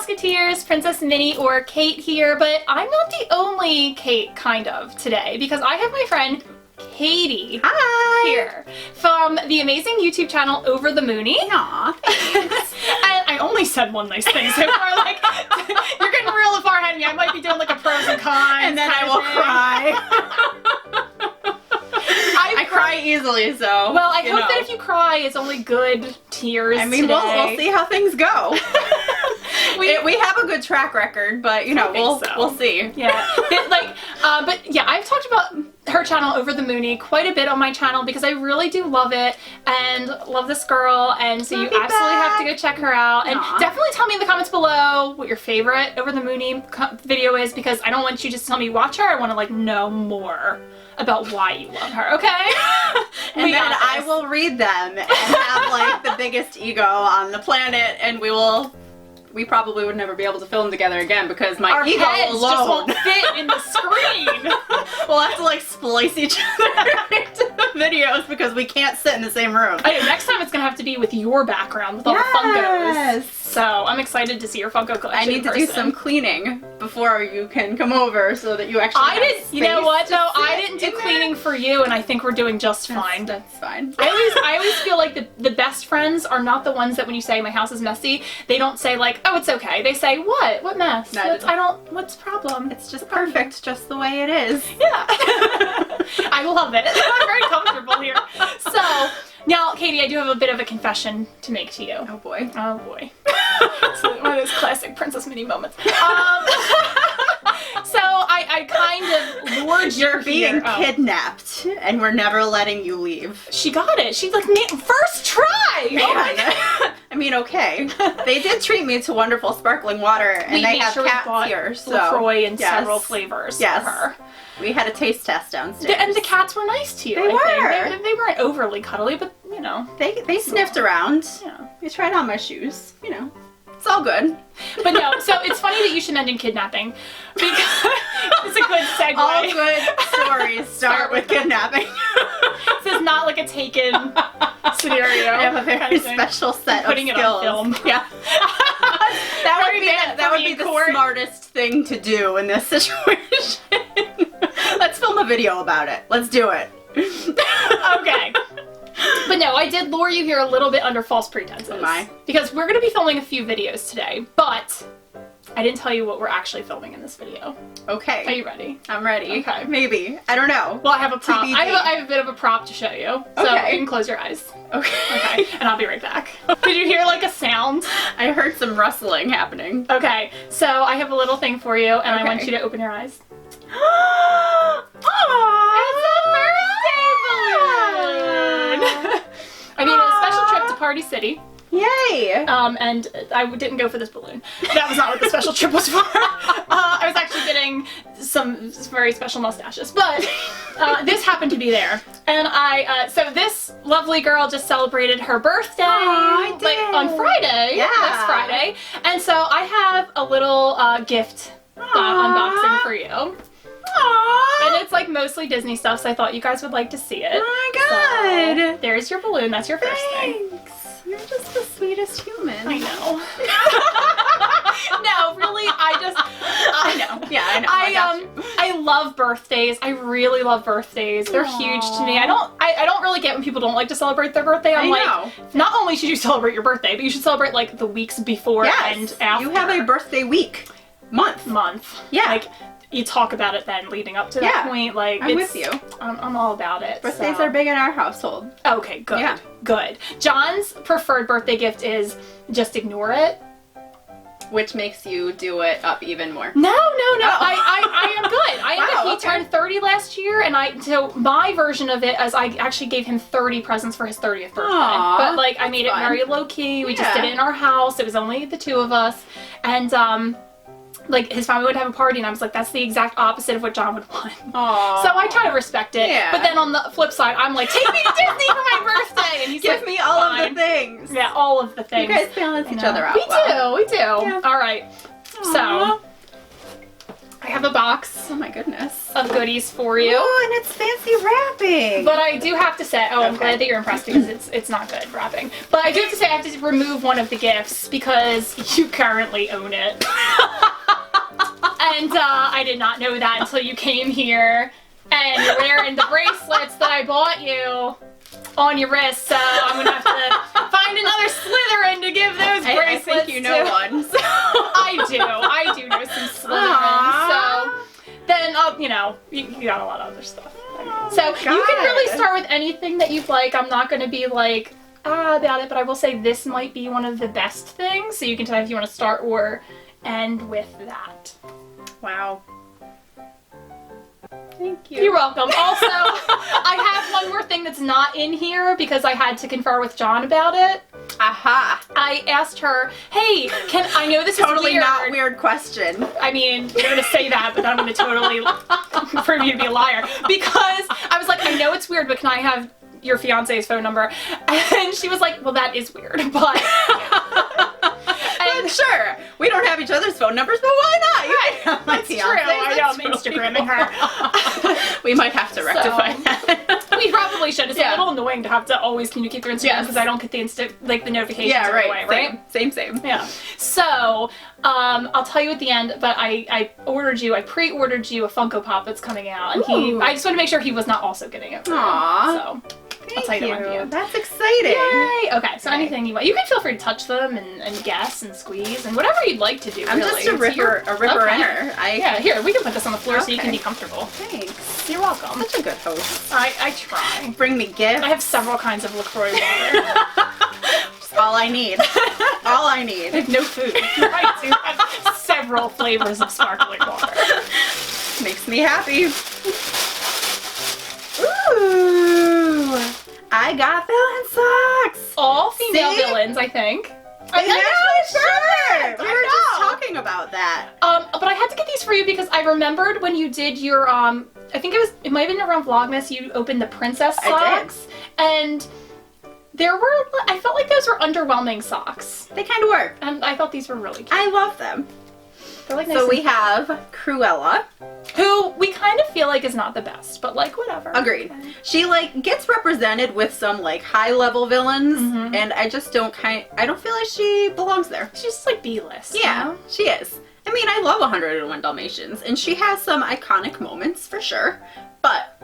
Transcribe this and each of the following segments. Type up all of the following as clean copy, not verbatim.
Mouseketeers, PrincessMinnie or Kate here, but I'm not the only Kate, kind of, today, because I have my friend Katie here from the amazing YouTube channel OverTheMoony. Aw, thanks. And I only said one nice thing so far, like, you're getting real far ahead of me. I might be doing like a pros and cons. And then I will cry. I cry easily, so. Well, I hope that if you cry, it's only good tears. I mean, we'll see how things go. we have a good track record, but you know, we'll see. Yeah, but yeah, I've talked about her channel OverTheMoony quite a bit on my channel because I really do love it and love this girl, and so you absolutely have to go check her out. And definitely tell me in the comments below what your favorite OverTheMoony video is, because I don't want you just to tell me watch her. I want to like know more about why you love her, okay? And then I will read them and have like the biggest ego on the planet, and we probably would never be able to film together again because my our ego heads alone just won't fit in the screen. We'll have to like splice each other into the videos because we can't sit in the same room. I know, next time it's gonna have to be with your background with all the Funkos. So I'm excited to see your Funko collection. I need to do some cleaning before you can come over so that you actually you know what though? I didn't do cleaning for you, and I think we're doing just fine. That's fine. I always feel like the best friends are not the ones that when you say my house is messy, they don't say like, oh, it's okay. They say, what mess? No, what's the problem? It's just perfect, just the way it is. Yeah. I love it. I'm very comfortable here. So now, Katie, I do have a bit of a confession to make to you. Oh boy. Oh boy. It's one of those classic PrincessMinnie moments. So I kind of lured you You're being kidnapped, and we're never letting you leave. She got it. She's like, first try! Man. Oh I mean, okay. They did treat me to wonderful sparkling water, and they have cats here, so. LaCroix in several flavors for her. We had a taste test downstairs. And the cats were nice to you, I think. They weren't overly cuddly, but, you know. They sniffed around. Yeah. They tried on my shoes, you know. It's all good. But no, so it's funny that you should mention kidnapping, because it's a good segue. All good stories start with kidnapping. This is not like a Taken scenario. I have a very special set of skills. Putting it on film. Yeah. that would be the smartest thing to do in this situation. Let's film a video about it. Let's do it. Okay. But no, I did lure you here a little bit under false pretenses. Am I? Because we're going to be filming a few videos today, but I didn't tell you what we're actually filming in this video. Okay. Are you ready? I'm ready. Okay. Maybe. I don't know. Well, I have a prop. TBD. I have a bit of a prop to show you. So you can close your eyes. Okay. Okay. And I'll be right back. Did you hear like a sound? I heard some rustling happening. Okay. So I have a little thing for you, and I want you to open your eyes. Aww! It's a birthday balloon! I mean, a special trip to Party City. Yay! And I didn't go for this balloon. That was not what the special trip was for. I was actually getting some very special mustaches, but this happened to be there. And so this lovely girl just celebrated her birthday on Friday, next Friday. And so I have a little gift unboxing for you. Aww. And it's like mostly Disney stuff, so I thought you guys would like to see it. Oh my god! So, there's your balloon. That's your first thing. You're just the sweetest human. I know. No, really, I know. Yeah, I know. I love birthdays. I really love birthdays. They're huge to me. I don't really get when people don't like to celebrate their birthday. I'm like, not only should you celebrate your birthday, but you should celebrate like the weeks before and after. You have a birthday week. Month. Yeah. Like, you talk about it then leading up to that point. Like, I'm with you. I'm all about it. Birthdays are big in our household. Okay, good. Yeah. Good. John's preferred birthday gift is just ignore it. Which makes you do it up even more. No. I am good. I am good. He turned 30 last year, and so my version of it is I actually gave him 30 presents for his 30th birthday. Aww, but like I made it very low key. We just did it in our house. It was only the two of us, and like his family would have a party, and I was like, that's the exact opposite of what John would want. Aww. So I try to respect it. Yeah. But then on the flip side, I'm like, take me to Disney for my birthday, and he's give like, me all of the things. Yeah, all of the things. You guys balance each other out. We do. Yeah. All right. Aww. So I have have a box Oh my goodness. of goodies for you. Oh, and it's fancy wrapping. But I do have to say, I'm Okay. glad that you're impressed because it's not good wrapping. But I do have to say I have to remove one of the gifts because you currently own it. And I did not know that until you came here. And you're wearing the bracelets that I bought you on your wrist, so I'm gonna have to find another Slytherin to give those bracelets I think you know to. one. So. I do know some Slytherins, so then you got a lot of other stuff. So you can really start with anything that you'd like. I'm not gonna be like about it, but I will say this might be one of the best things, so you can tell if you want to start or end with that. Wow. Thank you. You're welcome. Also, I have one more thing that's not in here because I had to confer with John about it. Aha. I asked her, hey, I know this Totally is weird. not weird question. I mean, you're going to say that, but I'm going to totally prove you to be a liar. Because I was like, I know it's weird, but can I have your fiance's phone number? And she was like, well, that is weird, but... And sure, we don't have each other's phone numbers, but why not? You can have my That's true. fiance. I know, I'm That's really Instagramming her. We might have to rectify that. We probably should. It's a Yeah. little annoying to have to always communicate through Instagram Yes. because I don't get the the notifications Yeah, right right. away, right? Same. Yeah. So, I'll tell you at the end, but I pre-ordered you a Funko Pop that's coming out, and Ooh. I just wanted to make sure he was not also getting it. For Aw. you. So, I'll tell you that one at the end. That's exciting. Yay! Okay, so Okay. anything you want. You can feel free to touch them and guess and squeeze and whatever you'd like to do, I'm really. just a ripper Okay. inner. Yeah, here, we can put this on the floor so you can Okay. be comfortable. Thanks. You're welcome. Such a good host. I try. Bring me gifts. I have several kinds of LaCroix water. Just all I need. All I I need. have no food. I do have several flavors of sparkling water. Makes me happy. Ooh. I got villain socks. All female See? villains, I think. I know, that's sure. perfect. We I were just know. talking about that. But I had to get these for you because I remembered when you did your I think it might have been around Vlogmas, you opened the princess I did. socks. And I felt like those were underwhelming socks. They kind of were. And I thought these were really cute. I love them. They're like nice So and we have Cruella. who we kind of feel like is not the best, but like whatever. Agreed. She gets represented with some high level villains, Mhm. and I just don't I don't feel like she belongs there. She's just like B-list. Yeah, You know? she is. I mean, I love 101 Dalmatians, and she has some iconic moments for sure. But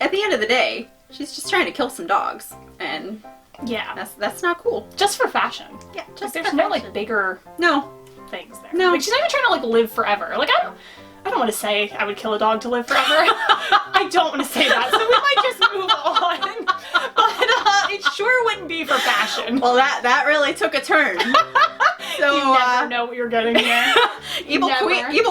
at the end of the day, she's just trying to kill some dogs, and Yeah. that's not cool. Just for fashion. Yeah, Just there's no bigger no. things there. No. Like she's not even trying to live forever. Like I don't want to say I would kill a dog to live forever. I don't want to say that. So we might just move on. But it sure wouldn't be for fashion. Well, that really took a turn. So You never know what you're getting here. Evil Never.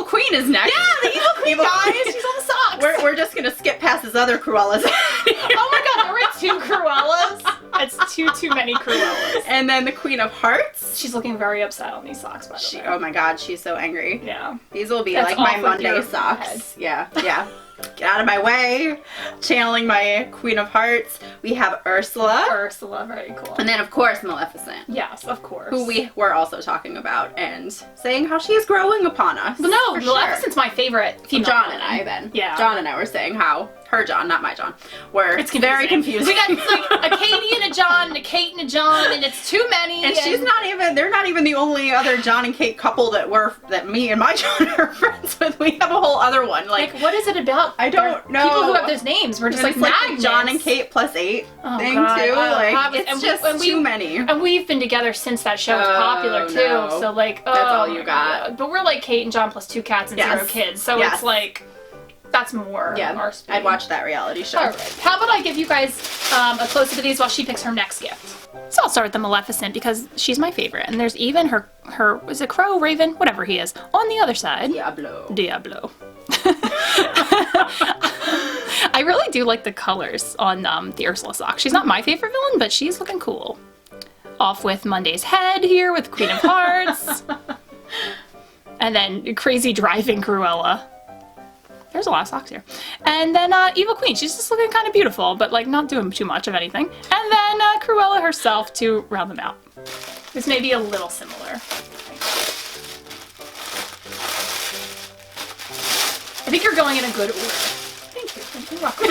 Queen is next. Yeah, the evil queen, guys. She's on the socks. We're just gonna skip past his other Cruellas. Oh my god, there were 2 Cruellas. That's too many Cruellas. And then the Queen of Hearts. She's looking very upset on these socks, by the way. Oh my god, she's so angry. Yeah. These will be That's like my off with your Monday socks. head. Yeah. Get out of my way. Channeling my Queen of Hearts. We have Ursula. Ursula, very cool. And then, of course, Maleficent. Yes, of course. Who we were also talking about and saying how she is growing upon us. Well, no, for Maleficent's my favorite female John villain. and I then. Yeah. John and I were saying how her John, not my John, were It's very confusing. We got like a Katie and a John and a Kate and a John, and it's too many. And they're not even the only other John and Kate couple that me and my John are friends with. We have a whole other one. Like, what is it about? I don't know. People who have those names were just it's like the magnets. John and Kate plus 8 Oh, thing God. too. And It's too many. And we've been together since that show was Oh, popular too. no. So like, That's all my you got. God. But we're like Kate and John plus 2 cats and Yes. 0 kids. So Yes. it's like, that's more our speed. I'd watch that reality show. Alright, how about I give you guys a close-up of these while she picks her next gift. So I'll start with the Maleficent because she's my favorite. And there's even her is it crow, raven, whatever he is, on the other side. Diablo. I really do like the colors on the Ursula sock. She's not my favorite villain, but she's looking cool. Off with Monday's head here with Queen of Hearts. And then crazy driving Cruella. There's a lot of socks here. And then Evil Queen. She's just looking kind of beautiful, but like not doing too much of anything. And then Cruella herself to round them out. This may be a little similar. I think you're going in a good order. Thank you. You're welcome.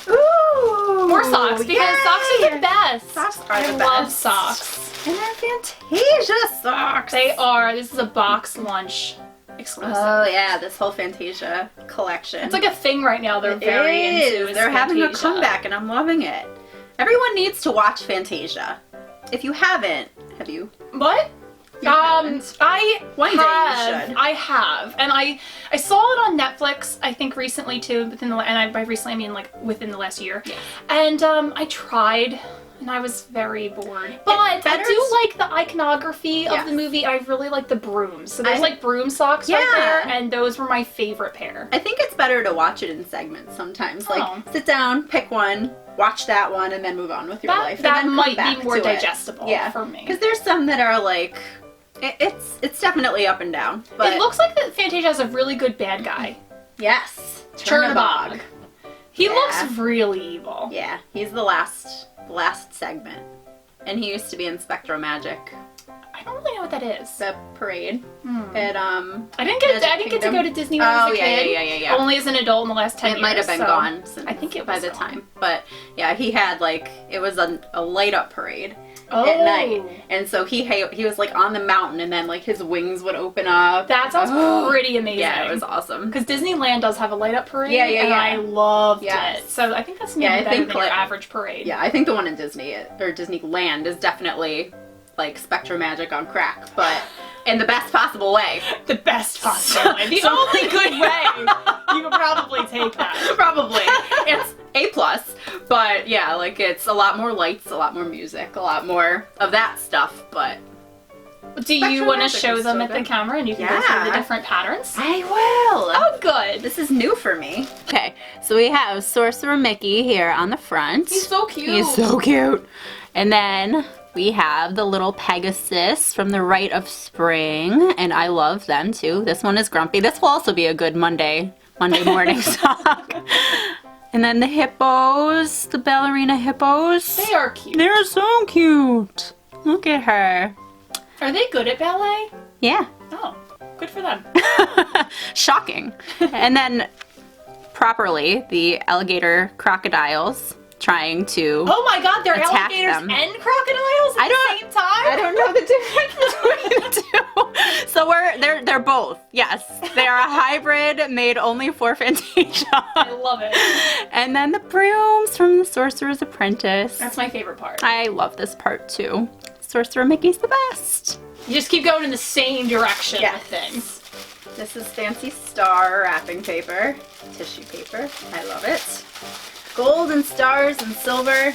Ooh! More socks, because socks are the best. Socks are the best. I love socks. And they're Fantasia socks. They are. This is a box lunch exclusive. Oh yeah, this whole Fantasia collection. It's like a thing right now. They're very into. They're having a Fantasia. comeback, and I'm loving it. Everyone needs to watch Fantasia. If you haven't, have you? What? You haven't. One day you should. I have, and I saw it on Netflix. I think recently too. By recently I mean like within the last year. Yeah. And I tried, and I was very bored. But I do like the iconography of the movie. I really like the brooms. So there's like broom socks right there, and those were my favorite pair. I think it's better to watch it in segments sometimes. Oh. Like sit down, pick one, watch that one, and then move on with your life. That and then might come back be more to it. digestible for me. Because there's some that are like, it's definitely up and down. But it looks like that Fantasia has a really good bad guy. yes, Chernabog. He looks really evil. Yeah, he's the last segment, and he used to be in Spectro Magic, I don't really know what that is. the parade at I didn't get to go to Disney when I was a kid. Yeah. Only as an adult in the last 10 years. It might have been gone since I think it by was the gone. time. But yeah, he had like, it was a light up parade Oh. at night. And so he was like on the mountain, and then like his wings would open up. That sounds pretty amazing. Yeah, it was awesome. Because Disneyland does have a light up parade. Yeah, and I loved it. So I think that's maybe I better think than your average parade. Yeah, I think the one in Disneyland is definitely like Spectro Magic on crack, but in the best possible way. The best possible way. The only good way. You could probably take that. Probably. It's A+, but yeah, like it's a lot more lights, a lot more music, a lot more of that stuff, but... Do you want to Magic show is them so at the good. camera and you can go through the different patterns? I will! Oh, good. This is new for me. Okay, so we have Sorcerer Mickey here on the front. He's so cute. He's so cute. And then we have the little Pegasus from the Rite of Spring, and I love them too. This one is Grumpy. This will also be a good Monday morning song. And then the hippos, the ballerina hippos. They are cute. They're so cute. Look at her. Are they good at ballet? Yeah. Oh, good for them. Shocking. And then properly, the alligator crocodiles trying to Oh my god, they're attack alligators them. and crocodiles at the same time? I don't know the difference between the two. So they're both. Yes, they are a hybrid made only for Fantasia. I love it. And then the brooms from the Sorcerer's Apprentice. That's my favorite part. I love this part too. Sorcerer Mickey's the best. You just keep going in the same direction Yes. with things. This is fancy star wrapping paper, tissue paper. I love it. Gold and stars and silver.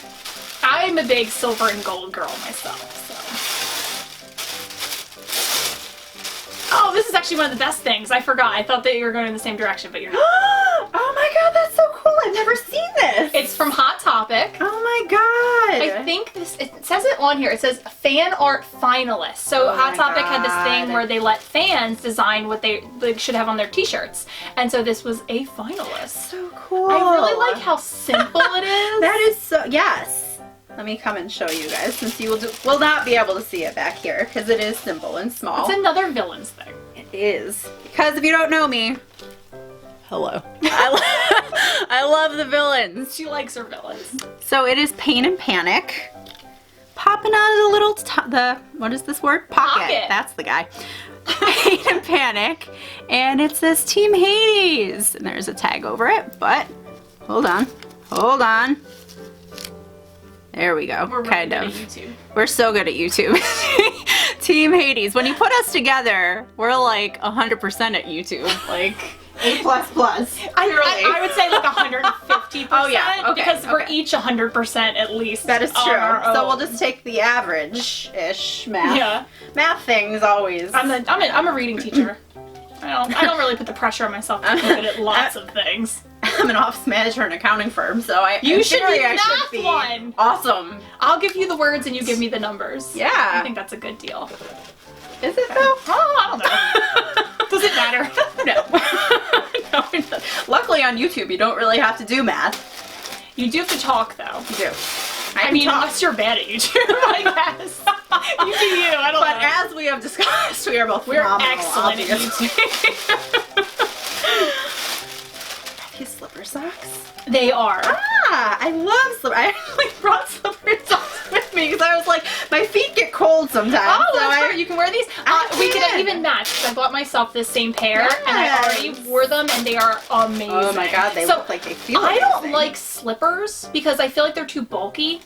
I'm a big silver and gold girl myself, so. Oh, this is actually one of the best things. I forgot. I thought that you were going in the same direction, but you're not. Oh my god, that's so cool. I've never seen this. It's from Hot Topic. Oh my god. I think it says it on here. It says fan art finalist. So Oh Hot my Topic had this God. thing where they let fans design what they should have on their t-shirts. And so this was a finalist. So cool. I really like how simple it is. That is so, yes. Let me come and show you guys, since you will not be able to see it back here, because it is simple and small. It's another villains thing. It is. Because if you don't know me, hello. I love the villains. She likes her villains. So it is Pain and Panic. Popping out of the little, what is this word? Pocket. That's the guy. Pain and Panic. And it says Team Hades. And there's a tag over it, but hold on. Hold on. There we go. We're really kind good of. at YouTube. We're so good at YouTube. Team Hades. When you put us together, we're like 100% at YouTube. Like A++. I would say like 150%. Oh, yeah. Okay, Because we're okay. each 100% at least. That is on true. our So own. we'll just take the average-ish math. Yeah. Math things always. I'm a reading teacher. I don't really put the pressure on myself to be good at lots of things. I'm an office manager in an accounting firm, so You in should theory, be the I should math be one. awesome. I'll give you the words and you give me the numbers. Yeah. I think that's a good deal. Is it though? Oh, I don't know. Does it matter? No. No, it doesn't. Luckily on YouTube, you don't really have to do math. You do have to talk though. You do. I mean, unless you're bad at YouTube, I guess. You do you. I don't But know. as we have discussed, we are both We're phenomenal, excellent obviously. at YouTube. slipper socks? They are. Ah, I love slipper. I actually brought slipper socks with me because I was like, my feet get cold sometimes. Oh, so that's right. You can wear these. We could can. even match. I bought myself this same pair, and I already wore them, and they are amazing. Oh my god, they look like they feel amazing. I don't like slippers because I feel like they're too bulky.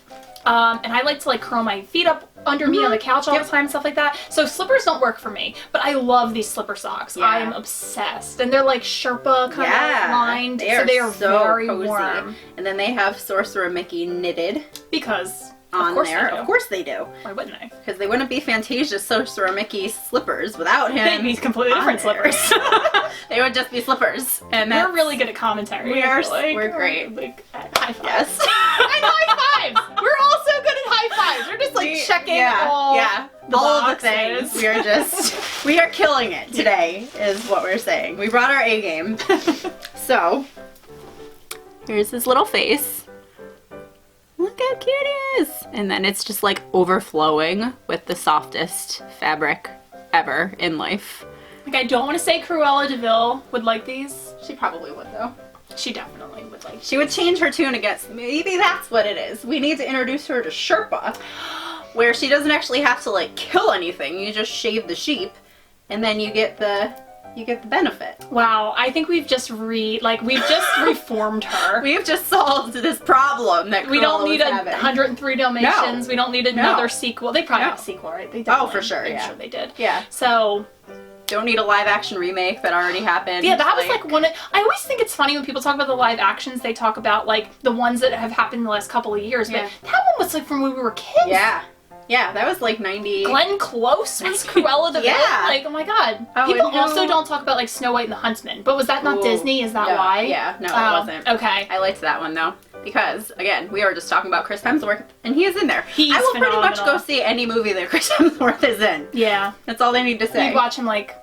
And I like to like curl my feet up under me on the couch all the time and stuff like that. So slippers don't work for me, but I love these slipper socks. I am obsessed. And they're like Sherpa kind of lined, so they are very cozy. warm. And then they have Sorcerer Mickey knitted. Because on there. Of course they do. Why wouldn't they? Because they wouldn't be Fantasia Sorcerer Mickey slippers without him. They'd be completely different slippers. They would just be slippers. And we're really good at commentary. We're great. Like, high fives. Yes. I know, high fives. We're all so good at high fives. We're just like checking all of the things. We are killing it today is what we're saying. We brought our A game. So, here's his little face. Look how cute he is! And then it's just like overflowing with the softest fabric ever in life. Like, I don't want to say Cruella de Vil would like these. She probably would though. She definitely would like these. She would change her tune against, maybe that's what it is. We need to introduce her to Sherpa, where she doesn't actually have to like kill anything. You just shave the sheep and then you get the benefit. Wow, I think we've just reformed her. We've just solved this problem that we don't need 103 Dalmatians. No. We don't need another sequel. They probably have a sequel, right? They definitely, for sure. I'm sure they did. Yeah. So don't need a live action remake that already happened. Yeah, that was like one. I always think it's funny when people talk about the live actions. They talk about like the ones that have happened in the last couple of years. But that one was like from when we were kids. Yeah. Yeah, that was like 90. Glenn Close was Cruella de Vil. Like, oh my god. People also don't talk about like Snow White and the Huntsman. But was that not Disney? Is that why? Yeah, no, it wasn't. Okay. I liked that one though. Because, again, we were just talking about Chris Hemsworth, and he is in there. He's I will phenomenal. pretty much go see any movie that Chris Hemsworth is in. Yeah. That's all they need to say. You'd watch him like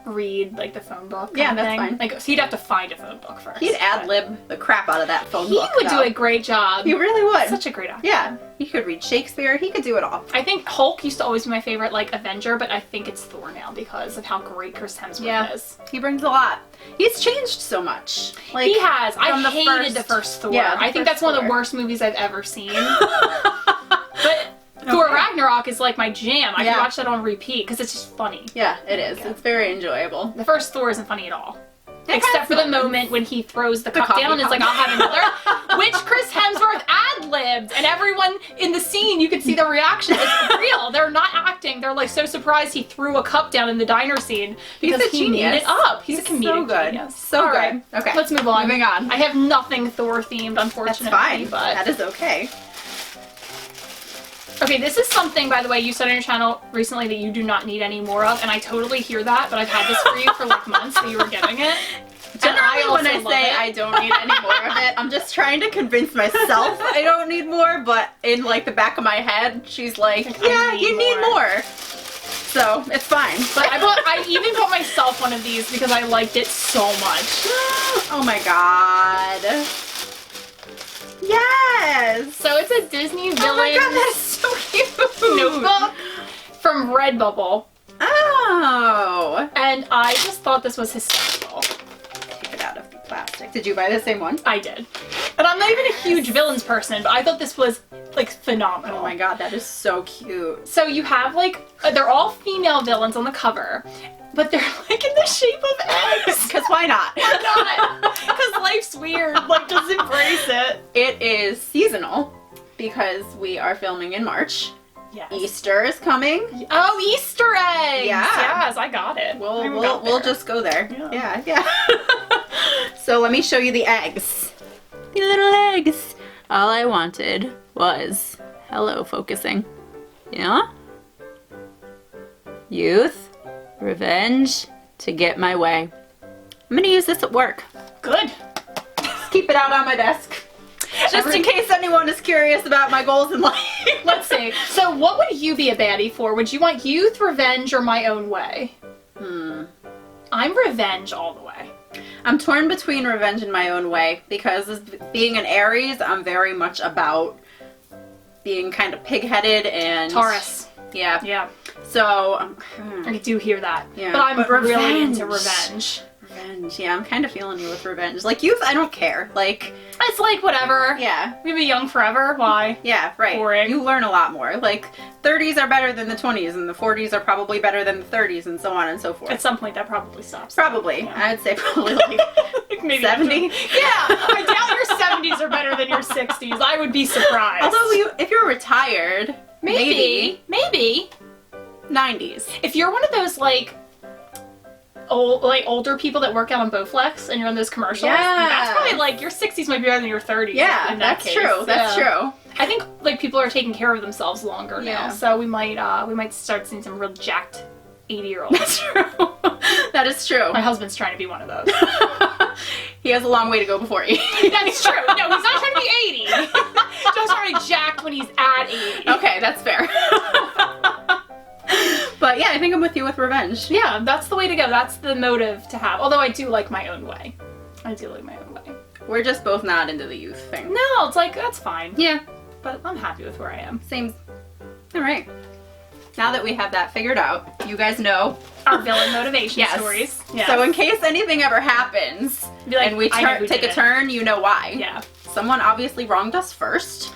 read like the phone book. Yeah, that's fine. Like, so you'd have to find a phone book first. He'd ad-lib the crap out of that phone book. He would do a great job. He really would. Such a great actor. Yeah. He could read Shakespeare. He could do it all. I think Hulk used to always be my favorite, like, Avenger, but I think it's Thor now because of how great Chris Hemsworth is. He brings a lot. He's changed so much. Like, he has. I hated the first Thor. Yeah, I think that's one of the worst movies I've ever seen. But Thor Ragnarok is like my jam. I can watch that on repeat because it's just funny. Yeah, it is. It's very enjoyable. The first Thor isn't funny at all. Except for the moment when he throws the cup down and is like, I'll have another. Which Chris Hemsworth ad-libbed. And everyone in the scene, you could see the reaction. It's real. They're not acting. They're like so surprised he threw a cup down in the diner scene because he made it up. He's a comedic genius. So good. Okay. Let's move on. Moving on. I have nothing Thor themed, unfortunately. That's fine. But that is okay. Okay, this is something, by the way, you said on your channel recently that you do not need any more of, and I totally hear that, but I've had this for you for like months that you were getting it. Generally, when I say I don't need any more of it, I'm just trying to convince myself I don't need more, but in like the back of my head, she's like, yeah, you need more. So, it's fine. But I even bought myself one of these because I liked it so much. Oh my god. Yes! So it's a Disney villain. Oh my god, that is so cute! Notebook from Redbubble. Oh! And I just thought this was hysterical. Take it out of the plastic. Did you buy the same one? I did. And I'm not even a huge villains person, but I thought this was like phenomenal. Oh my god, that is so cute. So you have like, they're all female villains on the cover. But they're like in the shape of eggs. Because why not? Why not? Because life's weird. Like, just embrace it. It is seasonal because we are filming in March. Yes. Easter is coming. Oh, Easter eggs! Yeah. Yes, I got it. We'll just go there. Yeah. So let me show you the eggs. The little eggs. All I wanted was hello focusing. Yeah? Youth. Revenge to get my way. I'm gonna use this at work. Good. Just keep it out on my desk. Just in case anyone is curious about my goals in life. Let's see. So what would you be a baddie for? Would you want youth, revenge, or my own way? I'm revenge all the way. I'm torn between revenge and my own way because as being an Aries, I'm very much about being kind of pig-headed and... Taurus. Yeah. So, I do hear that. Yeah. But I'm really revenge. into revenge. Revenge. Yeah, I'm kind of feeling you with revenge. Like youth, I don't care. Like It's like, whatever. yeah. We've been young forever. Why? Yeah, right. Boring. You learn a lot more. Like 30s are better than the 20s, and the 40s are probably better than the 30s, and so on and so forth. At some point, that probably stops. Probably. Yeah. I'd say probably like Like maybe 70. Yeah, I doubt your 70s are better than your 60s. I would be surprised. Although if you're retired, maybe. 90s. If you're one of those like older people that work out on Bowflex and you're on those commercials, that's probably like your 60s might be better than your 30s. Yeah, in that that's case. true. That's true. I think like people are taking care of themselves longer now, so we might start seeing some real jacked 80-year-olds. That's true. That is true. My husband's trying to be one of those. He has a long way to go before 80. That's true. No, he's not trying to be 80. Just trying to be jacked when he's at 80. Okay, that's fair. But yeah, I think I'm with you with revenge. Yeah, that's the way to go. That's the motive to have. Although I do like my own way. I do like my own way. We're just both not into the youth thing. No, it's like, that's fine. Yeah. But I'm happy with where I am. Same. All right. Now that we have that figured out, you guys know our villain motivation stories. Yes. So in case anything ever happens be like, and we take a turn, you know why. Yeah. Someone obviously wronged us first.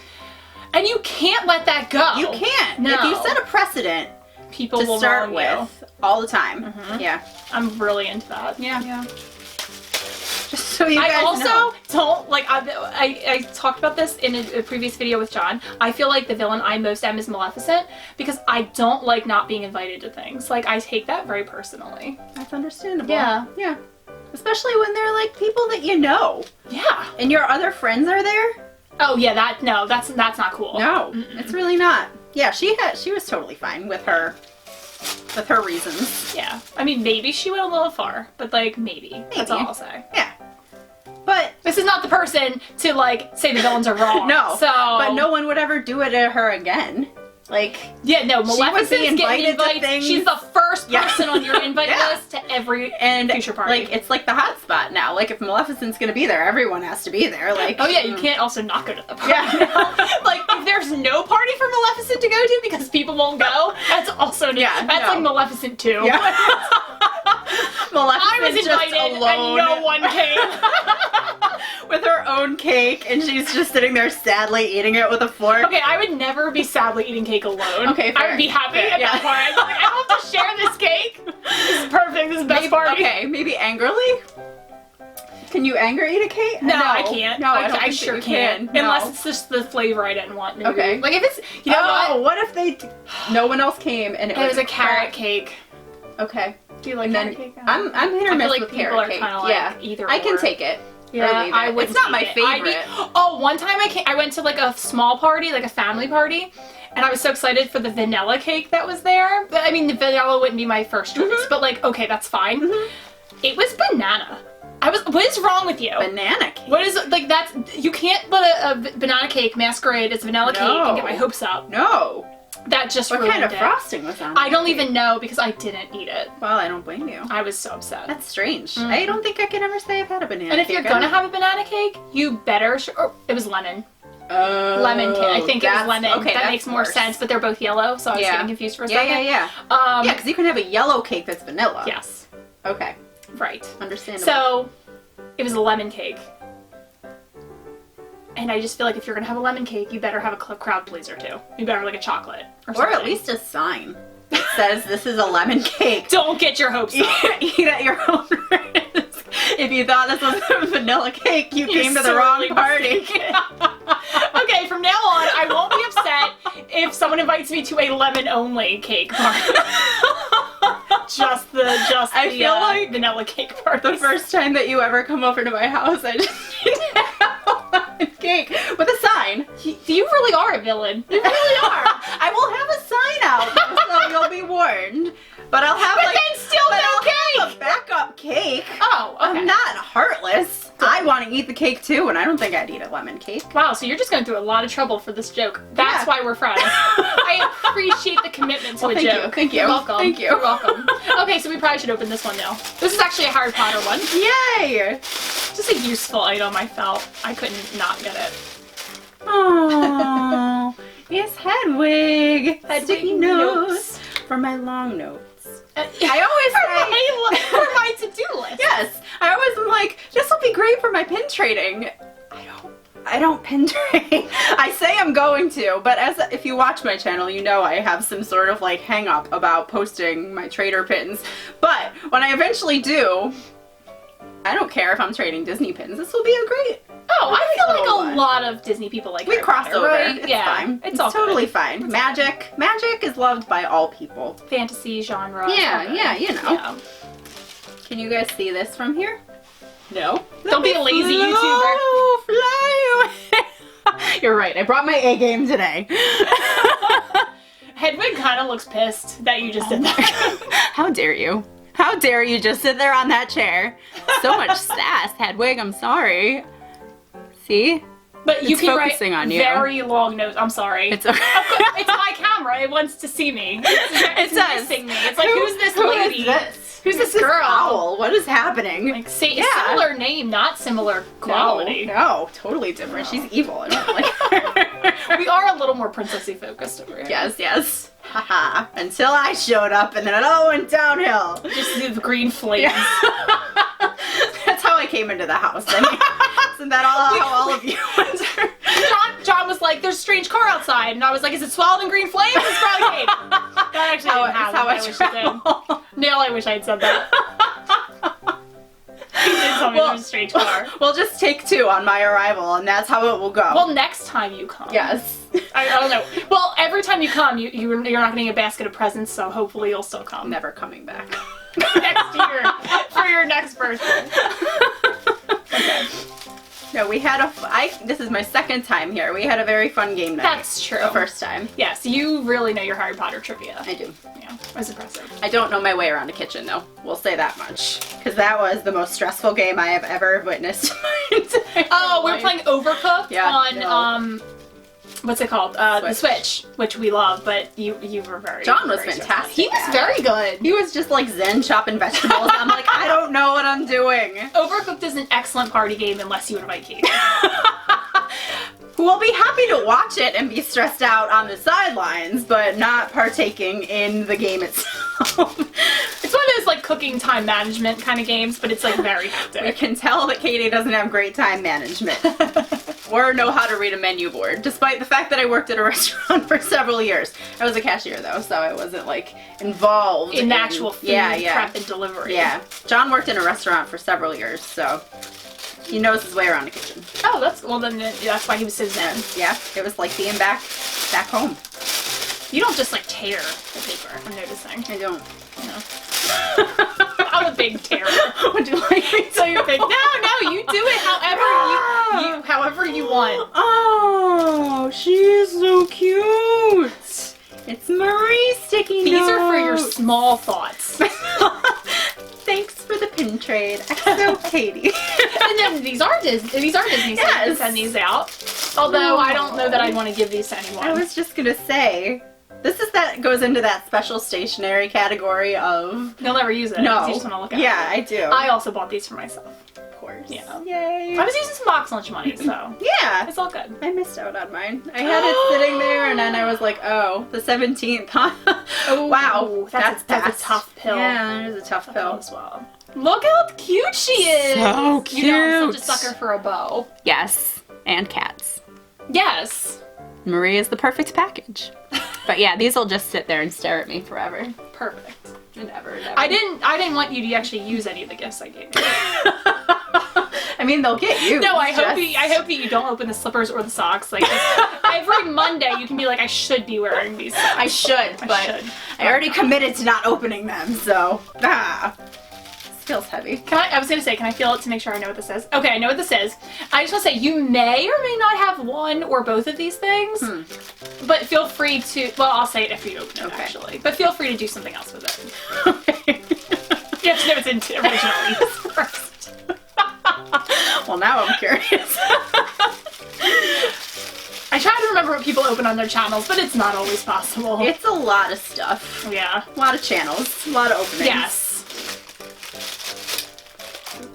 And you can't let that go. You can't. No. If you set a precedent people to will start wrong with all the time. Mhm. Yeah. I'm really into that. Yeah. Just so you guys I also know. don't, like, I talked about this in a previous video with John. I feel like the villain I most am is Maleficent because I don't like not being invited to things. Like, I take that very personally. That's understandable. Yeah. Yeah. Especially when they're like people that you know. Yeah. And your other friends are there? Oh yeah, that's not cool. No, it's really not. Yeah, she was totally fine with her reasons. Yeah. I mean, maybe she went a little far, but like maybe. That's all I'll say. Yeah. But this is not the person to like say the villains are wrong. no. So but no one would ever do it to her again. Like yeah, no, Maleficent's getting invited to things. She's the first person on your invite Yeah. list to every and future party. Like it's like the hot spot now. Like if Maleficent's gonna be there, everyone has to be there. Like oh yeah, you can't also not go to the party. Yeah. Like if there's no party for Maleficent to go to because people won't go, that's also like Maleficent 2. Yeah. Maleficent I was invited just alone. and no one came. With her own cake, and she's just sitting there sadly eating it with a fork. Okay, I would never be sadly eating cake alone. Okay, fair. I would be happy at that point. I'd be like, I don't have to share this cake. This is perfect. This is the best party. Okay, maybe angrily? Can you anger eat a cake? No, I can't. No, I, don't I think sure you can't. No. Unless it's just the flavor I didn't want. Maybe. Okay. Like if it's, you know what if they, no one else came and it was a carrot cake. Okay. Do you like carrot cake? I'm hit or miss with carrot cake. Like either I can or. take it. Yeah, or leave it. I would. It's not my favorite. One time I went to like a small party, like a family party, and I was so excited for the vanilla cake that was there. But I mean, the vanilla wouldn't be my first choice, but like, okay, that's fine. It was banana. What is wrong with you? Banana cake. What is, like, that's, you can't let a banana cake masquerade as vanilla cake and get my hopes up. No. That just What ruined kind of it. frosting was on it? I don't even know because I didn't eat it. Well, I don't blame you. I was so upset. That's strange. I don't think I can ever say I've had a banana cake. And if you're gonna have a banana cake, you better, it was lemon. Lemon cake. I think it was lemon. Okay, that makes more sense, but they're both yellow, so I was getting confused for a second. Yeah, because you can have a yellow cake that's vanilla. Yes. Okay. Right. Understandable. So, it was a lemon cake. And I just feel like if you're gonna have a lemon cake, you better have a crowd pleaser too. You better have like a chocolate or at least a sign that says this is a lemon cake. Don't get your hopes up. Eat at your own risk. If you thought this was a vanilla cake, you came to the wrong party. Okay, from now on, I won't be upset if someone invites me to a lemon-only cake party. just the feel like vanilla cake party. The first time that you ever come over to my house, I just need to have a lemon cake with a sign. You really are a villain. You really are. I will have a sign out, so you'll be warned. But I'll have then still no cake. A backup cake. Oh, okay. I'm not heartless. I want to eat the cake too, and I don't think I'd eat a lemon cake. Wow, so you're just going through a lot of trouble for this joke. That's why we're friends. I appreciate the commitment to a joke. Thank you. You're welcome. Thank you. You're welcome. Okay, so we probably should open this one now. This is actually a Harry Potter one. Yay! Just a useful item, I felt. I couldn't not get it. Oh, it's Hedwig. Sticky notes. notes for my long notes. I always say for my to-do list. Yes, I great for my pin trading. I don't pin trade. I say I'm going to, but if you watch my channel, you know I have some sort of like hang up about posting my trader pins. But when I eventually do, I don't care if I'm trading Disney pins. This will be a great. Oh, I feel like a lot of Disney people like we cross over. Right? It's fine. It's totally fine. It's Magic is loved by all people. Fantasy genre. Yeah, you know. Yeah. Can you guys see this from here? No. Don't be a lazy YouTuber. Fly away. You're right. I brought my A game today. Hedwig kind of looks pissed that you just did that. How dare you? How dare you just sit there on that chair? So much sass, Hedwig. I'm sorry. See? But you it's can focusing write on you. Very long notes. I'm sorry. It's okay. It's my camera. It wants to see me. It's missing me. It's like, who's this who lady? Is this? Who's this girl? Owl? What is happening? Like, similar name, not similar quality. No, totally different. No. She's evil. I don't like her. We are a little more princessy focused over here. Yes. Haha. Until I showed up and then it all went downhill. Just the green flames. Yeah. That's how I came into the house. I mean, isn't that how all of you went? John was like, there's a strange car outside. And I was like, is it swallowed in green flames? It's probably Kate. That actually didn't happen. How I wish it did. Neil, I wish I had said that. He did tell me there was a strange car. We'll just take 2 on my arrival, and that's how it will go. Well, next time you come. Yes. I don't know. Well, every time you come, you're not getting a basket of presents, so hopefully you'll still come. Never coming back. Next year. For your next birthday. Okay. No, we had this is my second time here. We had a very fun game night. That's true. The first time. Yes, you really know your Harry Potter trivia. I do. Yeah, it was impressive. I don't know my way around a kitchen, though. We'll say that much. Because that was the most stressful game I have ever witnessed in my entire life. We're playing Overcooked on, what's it called? The Switch, which we love, but you were very John was very fantastic. He was very good. He was just like zen chopping vegetables. I'm like, I don't know what I'm doing. Overcooked is an excellent party game unless you invite Kate. We'll be happy to watch it and be stressed out on the sidelines, but not partaking in the game itself. It's one of those like cooking time management kind of games, but it's like very hectic. We can tell that Katie doesn't have great time management. Or know how to read a menu board, despite the fact that I worked at a restaurant for several years. I was a cashier though, so I wasn't like involved in actual food prep and delivery. Yeah. John worked in a restaurant for several years, so he knows his way around the kitchen. Oh, then that's why he was so zen. Yeah, it was like being back home. You don't just like tear the paper, I'm noticing. I don't. No. I'm a big terror. Would you like me to? So you're big. No, you do it however you want. Oh, she is so cute. It's Marie sticky These are for your small thoughts. Thanks for the pin trade. So Katie. And then these are Disney, so you can send these out. Although I don't know that I'd want to give these to anyone. I was just gonna say, goes into that special stationery category of... You'll never use it. No. You just want to look at it. Yeah, I do. I also bought these for myself. Of course. Yeah. Yay. I was using some box lunch money, so... Yeah. It's all good. I missed out on mine. I had it sitting there and then I was like, oh, the 17th, huh? Oh, wow. That's a tough pill. Yeah, it is a tough pill as well. Look how cute she is! So cute! You know, I'm such a sucker for a bow. Yes. And cats. Yes. Marie is the perfect package. But yeah, these will just sit there and stare at me forever. Perfect. And ever. I didn't want you to actually use any of the gifts I gave you. I mean, they'll get you. No, I hope that you don't open the slippers or the socks. Like every Monday, you can be like, I should be wearing these socks. I should, but I already committed to not opening them, so this feels heavy. I was gonna say, can I feel it to make sure I know what this is? Okay, I know what this is. I just want to say, you may or may not have one or both of these things, but feel free to. Well, I'll say it after you open it, actually. But feel free to do something else with it. Okay. You have to know it's original use first. Well, now I'm curious. I try to remember what people open on their channels, but it's not always possible. It's a lot of stuff. Yeah. A lot of channels. A lot of openings. Yes.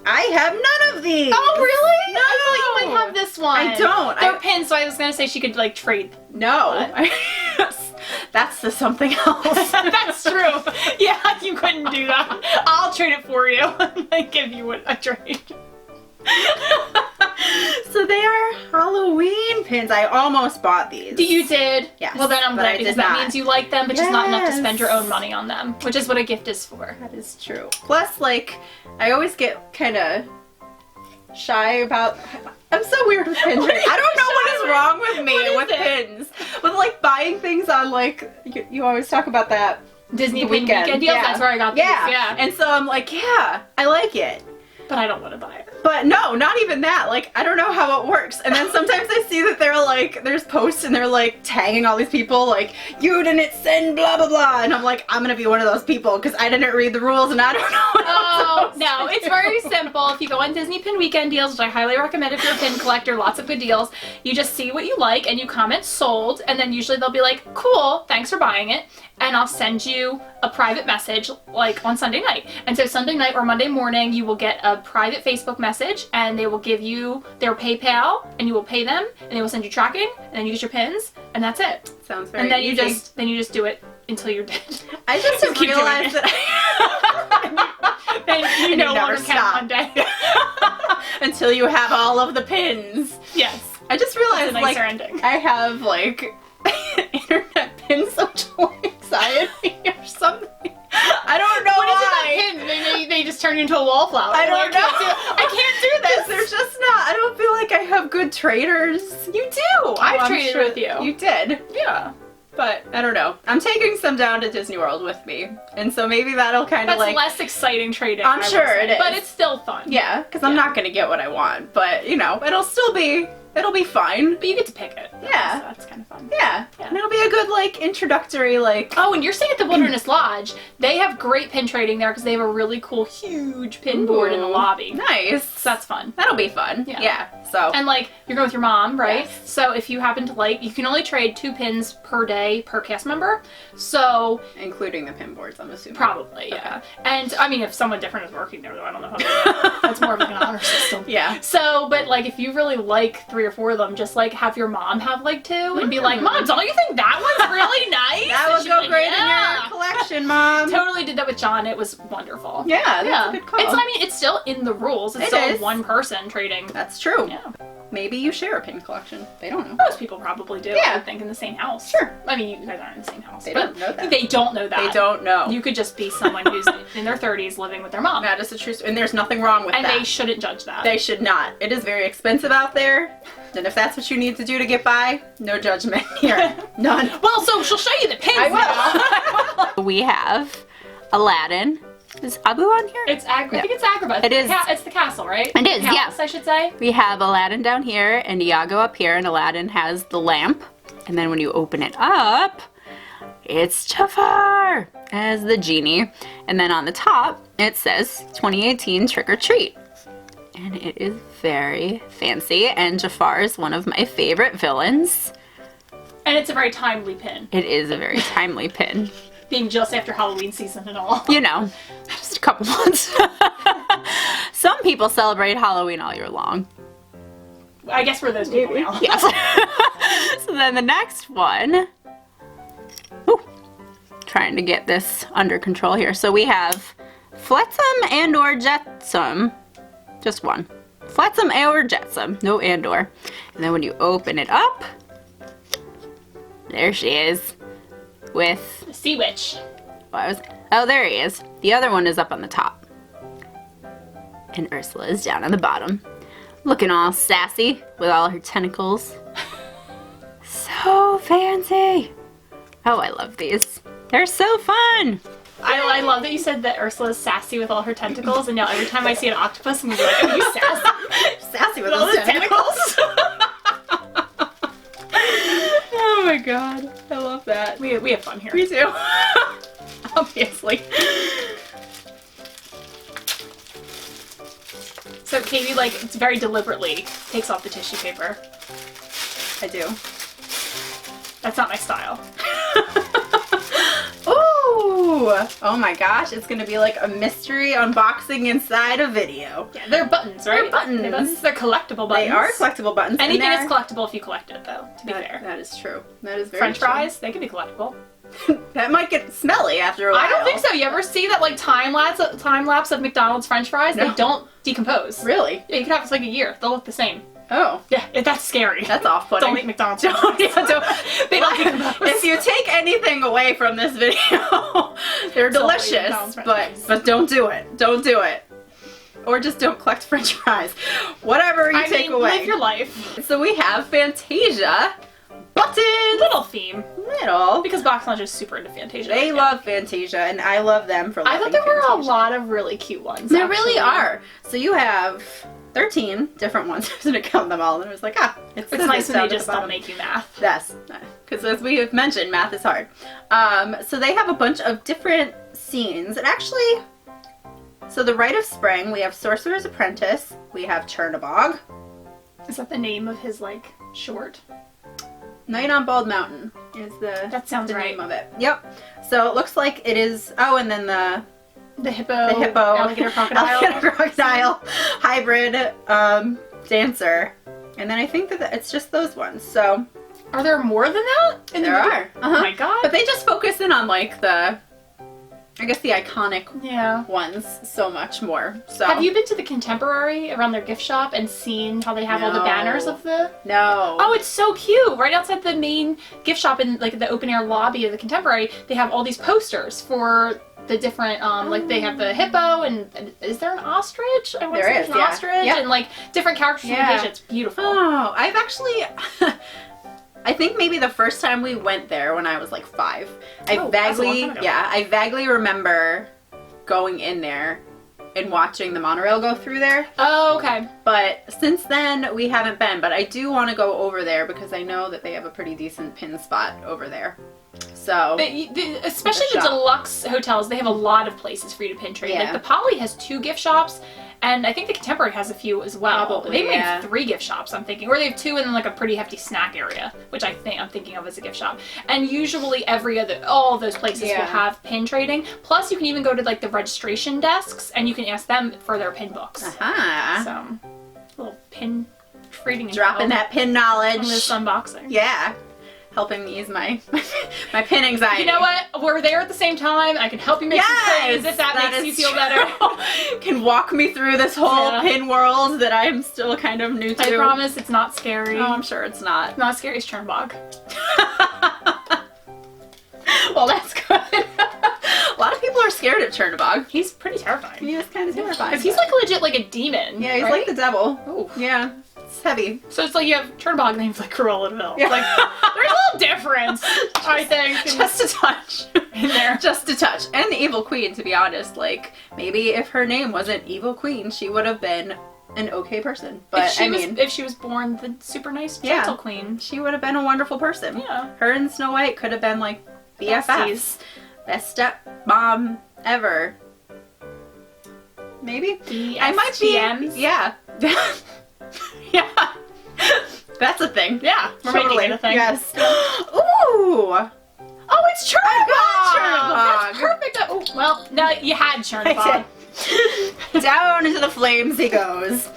I have none of these. Oh, really? No. I thought you might have this one. I don't. They're pins, so I was going to say she could, like, trade. No. That's the something else. That's true. Yeah, you couldn't do that. I'll trade it for you and give you a trade. So they are Halloween pins. I almost bought these. You did? Yes. Well, then I'm glad because that means you like them, but just not enough to spend your own Yes. money on them, which is what a gift is for. That is true. Plus, like, I always get kind of shy about... I'm so weird with pins. I don't know what is wrong with me with pins. With, like, buying things on, like, you always talk about that. Disney weekend deals, yeah. That's where I got these. Yeah. And so I'm like, yeah, I like it. But I don't want to buy it. But no, not even that. Like, I don't know how it works. And then sometimes I see that they're like, there's posts and they're like tagging all these people like, you didn't send blah, blah, blah. And I'm like, I'm going to be one of those people because I didn't read the rules and I don't know what Oh, no, it's very simple. If you go on Disney Pin Weekend Deals, which I highly recommend if you're a pin collector, lots of good deals, you just see what you like and you comment sold, and then usually they'll be like, cool, thanks for buying it, and I'll send you a private message like on Sunday night. And so Sunday night or Monday morning, you will get a private Facebook message and they will give you their PayPal and you will pay them and they will send you tracking and then you get your pins and that's it. Sounds very And then easy. you just do it until you're dead. I just have keep doing realized it. that Then you no longer count one day. until you have all of the pins. Yes. I just realized, That's a nicer like, ending. I have, like, internet pin social anxiety or something. I don't know What is why. it about pins? They just turn you into a wallflower. I don't know. I can't do this. They're just not. I don't feel like I have good traders. You do. I've traded with you. You did. Yeah. But I don't know. I'm taking some down to Disney World with me, and so maybe that'll kind of That's like. less exciting trading. I'm sure it is. But it's still fun. Yeah, because I'm not gonna get what I want, but you know, it'll be fine. But you get to pick it. Yeah. So that's kind of fun. Yeah. And it'll be a good like introductory like. Oh, and you're staying at the Wilderness Lodge. They have great pin trading there because they have a really cool, huge pin board in the lobby. Nice. So that's fun. That'll be fun. Yeah. So. And like, you're going with your mom, right? Yes. So if you happen to like, you can only trade 2 pins per day per cast member. So. Including the pin boards, I'm assuming. Probably, yeah. Okay. And I mean, if someone different is working there, though, I don't know how to do that. That's more of like an honor system. Yeah. So, but like, if you really like 3 or 4 of them, just like have your mom have like 2 and be like, Mom, don't you think that one's really nice? That And would she'd go be like, great yeah. in your collection, Mom. Totally did that with John. It was wonderful. Yeah, that's a good call. I mean, it's still in the rules. It's It still is. one person trading. That's true. Yeah. Maybe you share a pin collection. They don't know. Most people probably do, Yeah. I would think, in the same house. Sure. I mean, you guys aren't in the same house. They but don't know that. They don't know that. They don't know. You could just be someone who's in their 30s living with their mom. That is the truth, and there's nothing wrong with And that. they shouldn't judge that. They should not. It is very expensive out there, and if that's what you need to do to get by, no judgment here. None. Well, so she'll show you the pins now. We have Aladdin. Is Abu on here? It's I think it's Agrabah. It is. It's the castle, right? It is, Palace, yes. I should say. We have Aladdin down here and Iago up here, and Aladdin has the lamp. And then when you open it up, it's Jafar as the genie. And then on the top, it says 2018 Trick or Treat. And it is very fancy, and Jafar is one of my favorite villains. And it's a very timely pin, It is a very timely pin. being just after Halloween season and all. You know, just a couple months. Some people celebrate Halloween all year long. I guess we're those people now. Yes. So then the next one. Ooh, trying to get this under control here. So we have Flotsam and or Jetsam. Just one. Flotsam or Jetsam. No and or. And then when you open it up, there she is. With The Sea Witch. oh, there he is. The other one is up on the top. And Ursula is down on the bottom. Looking all sassy with all her tentacles. So fancy. Oh, I love these. They're so fun. I love that you said that Ursula's sassy with all her tentacles, and now every time I see an octopus, I'm gonna be like, are you sassy? Sassy with all those tentacles? Oh my god. I love that. We have fun here. Me too. Obviously. So Katie, like, it's very deliberately takes off the tissue paper. I do. That's not my style. Ooh! Oh my gosh, it's gonna be like a mystery unboxing inside a video. Yeah, they're buttons, right? They're buttons. They're collectible buttons. They are collectible buttons. Anything and is collectible if you collect it, though, to be fair. That is true. That is very French true. fries, they can be collectible. That might get smelly after a while. I don't think so. You ever see that like time lapse of McDonald's French fries? No. They don't decompose. Really? Yeah, you could have it for like a year. They'll look the same. Oh. Yeah, that's scary. That's off-putting. Don't eat McDonald's French fries. They don't decompose. If you take anything away from this video, they're delicious, but don't do it. Don't do it. Or just don't collect French fries. Whatever you take away. Live your life. So we have Fantasia buttons. Little theme. Little. Because Box Lunch is super into Fantasia. They love Fantasia, and I love them for loving I thought there were Fantasia. a lot of really cute ones. There really are. So you have 13 different ones. I was going to count them all, and I was like, it's nice when they just don't make you math. Yes, because as we have mentioned, math is hard. So they have a bunch of different scenes, and actually, so the Rite of Spring, we have Sorcerer's Apprentice, we have Chernabog. Is that the name of his, like, short? Night on Bald Mountain is the right. name of it. Yep. So it looks like it is, oh, and then the hippo, alligator crocodile hybrid dancer. And then I think that it's just those ones. So are there more than that? There are. Oh my god. But they just focus in on like I guess the iconic ones so much more. So have you been to the Contemporary around their gift shop and seen how they have all the banners of the? No. Oh, it's so cute! Right outside the main gift shop in like the open air lobby of the Contemporary, they have all these posters for the different like they have the hippo and is there an ostrich? I want to say there's an ostrich and like different characters from Fantasia. It's beautiful. Oh, I've actually. I think maybe the first time we went there when I was like 5. I vaguely remember going in there and watching the monorail go through there. Oh, okay. But since then we haven't been, but I do want to go over there because I know that they have a pretty decent pin spot over there. So especially the deluxe hotels, they have a lot of places for you to pin trade. Like the Poly has 2 gift shops. And I think the Contemporary has a few as well. Probably, they have 3 gift shops, I'm thinking. Or they have 2 and then like a pretty hefty snack area, which I'm thinking of as a gift shop. And usually all of those places will have pin trading. Plus you can even go to like the registration desks and you can ask them for their pin books. So, little pin trading. Dropping that pin knowledge. On this unboxing. Yeah. Helping me ease my pin anxiety. You know what? We're there at the same time. I can help you make some trades if that makes you feel better. Can walk me through this whole pin world that I'm still kind of new to. I promise it's not scary. No, I'm sure it's not. Not scary as Chernabog. Well, that's good. A lot of people are scared of Chernabog. He's pretty terrifying. He is kind of terrifying. Because he's like legit like a demon. Yeah, he's like the devil. Oh. Yeah. It's heavy. So it's like you have Chernabog named like Cruella de Vil. Yeah. Like, there's a little difference, I think. Just a touch. In there. Just a touch. And the Evil Queen, to be honest. Like, maybe if her name wasn't Evil Queen, she would have been an okay person. But if she was born the super nice gentle queen, she would have been a wonderful person. Yeah. Her and Snow White could have been like BFFs. Best stepmom ever. Maybe. I might be. Yeah. Yeah. That's a thing. Yeah. We're making it a thing. Yes. Ooh. Oh, it's Chernabog! That's perfect! Oh, well, no, you had Chernabog. Down into the flames he goes.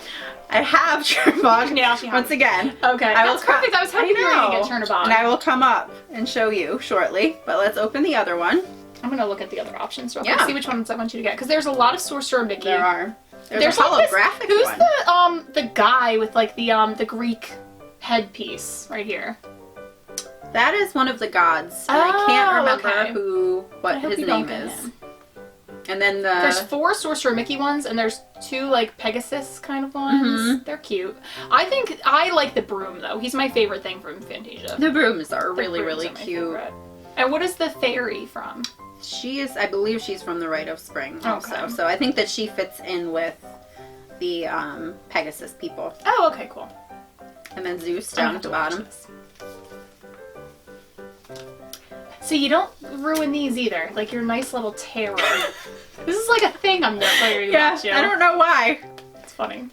I have Chernabog once again. Okay, that's perfect. I was hoping you were going to get Chernabog. And I will come up and show you shortly. But let's open the other one. I'm going to look at the other options real quick. See which ones I want you to get. Because there's a lot of Sorcerer Mickey. There are. There's a holographic one. Who's the guy with like the Greek headpiece right here? That is one of the gods. And I can't remember what his name is. And then there's 4 Sorcerer Mickey ones, and there's 2 like Pegasus kind of ones. They're cute. I like the broom though. He's my favorite thing from Fantasia. The brooms are really cute. And what is the fairy from? I believe she's from the Rite of Spring also. So I think that she fits in with the Pegasus people. Oh, okay, cool. And then Zeus down at the bottom. So you don't ruin these either, like your nice little terror. This is like a thing I'm worried about you. I don't know why. It's funny.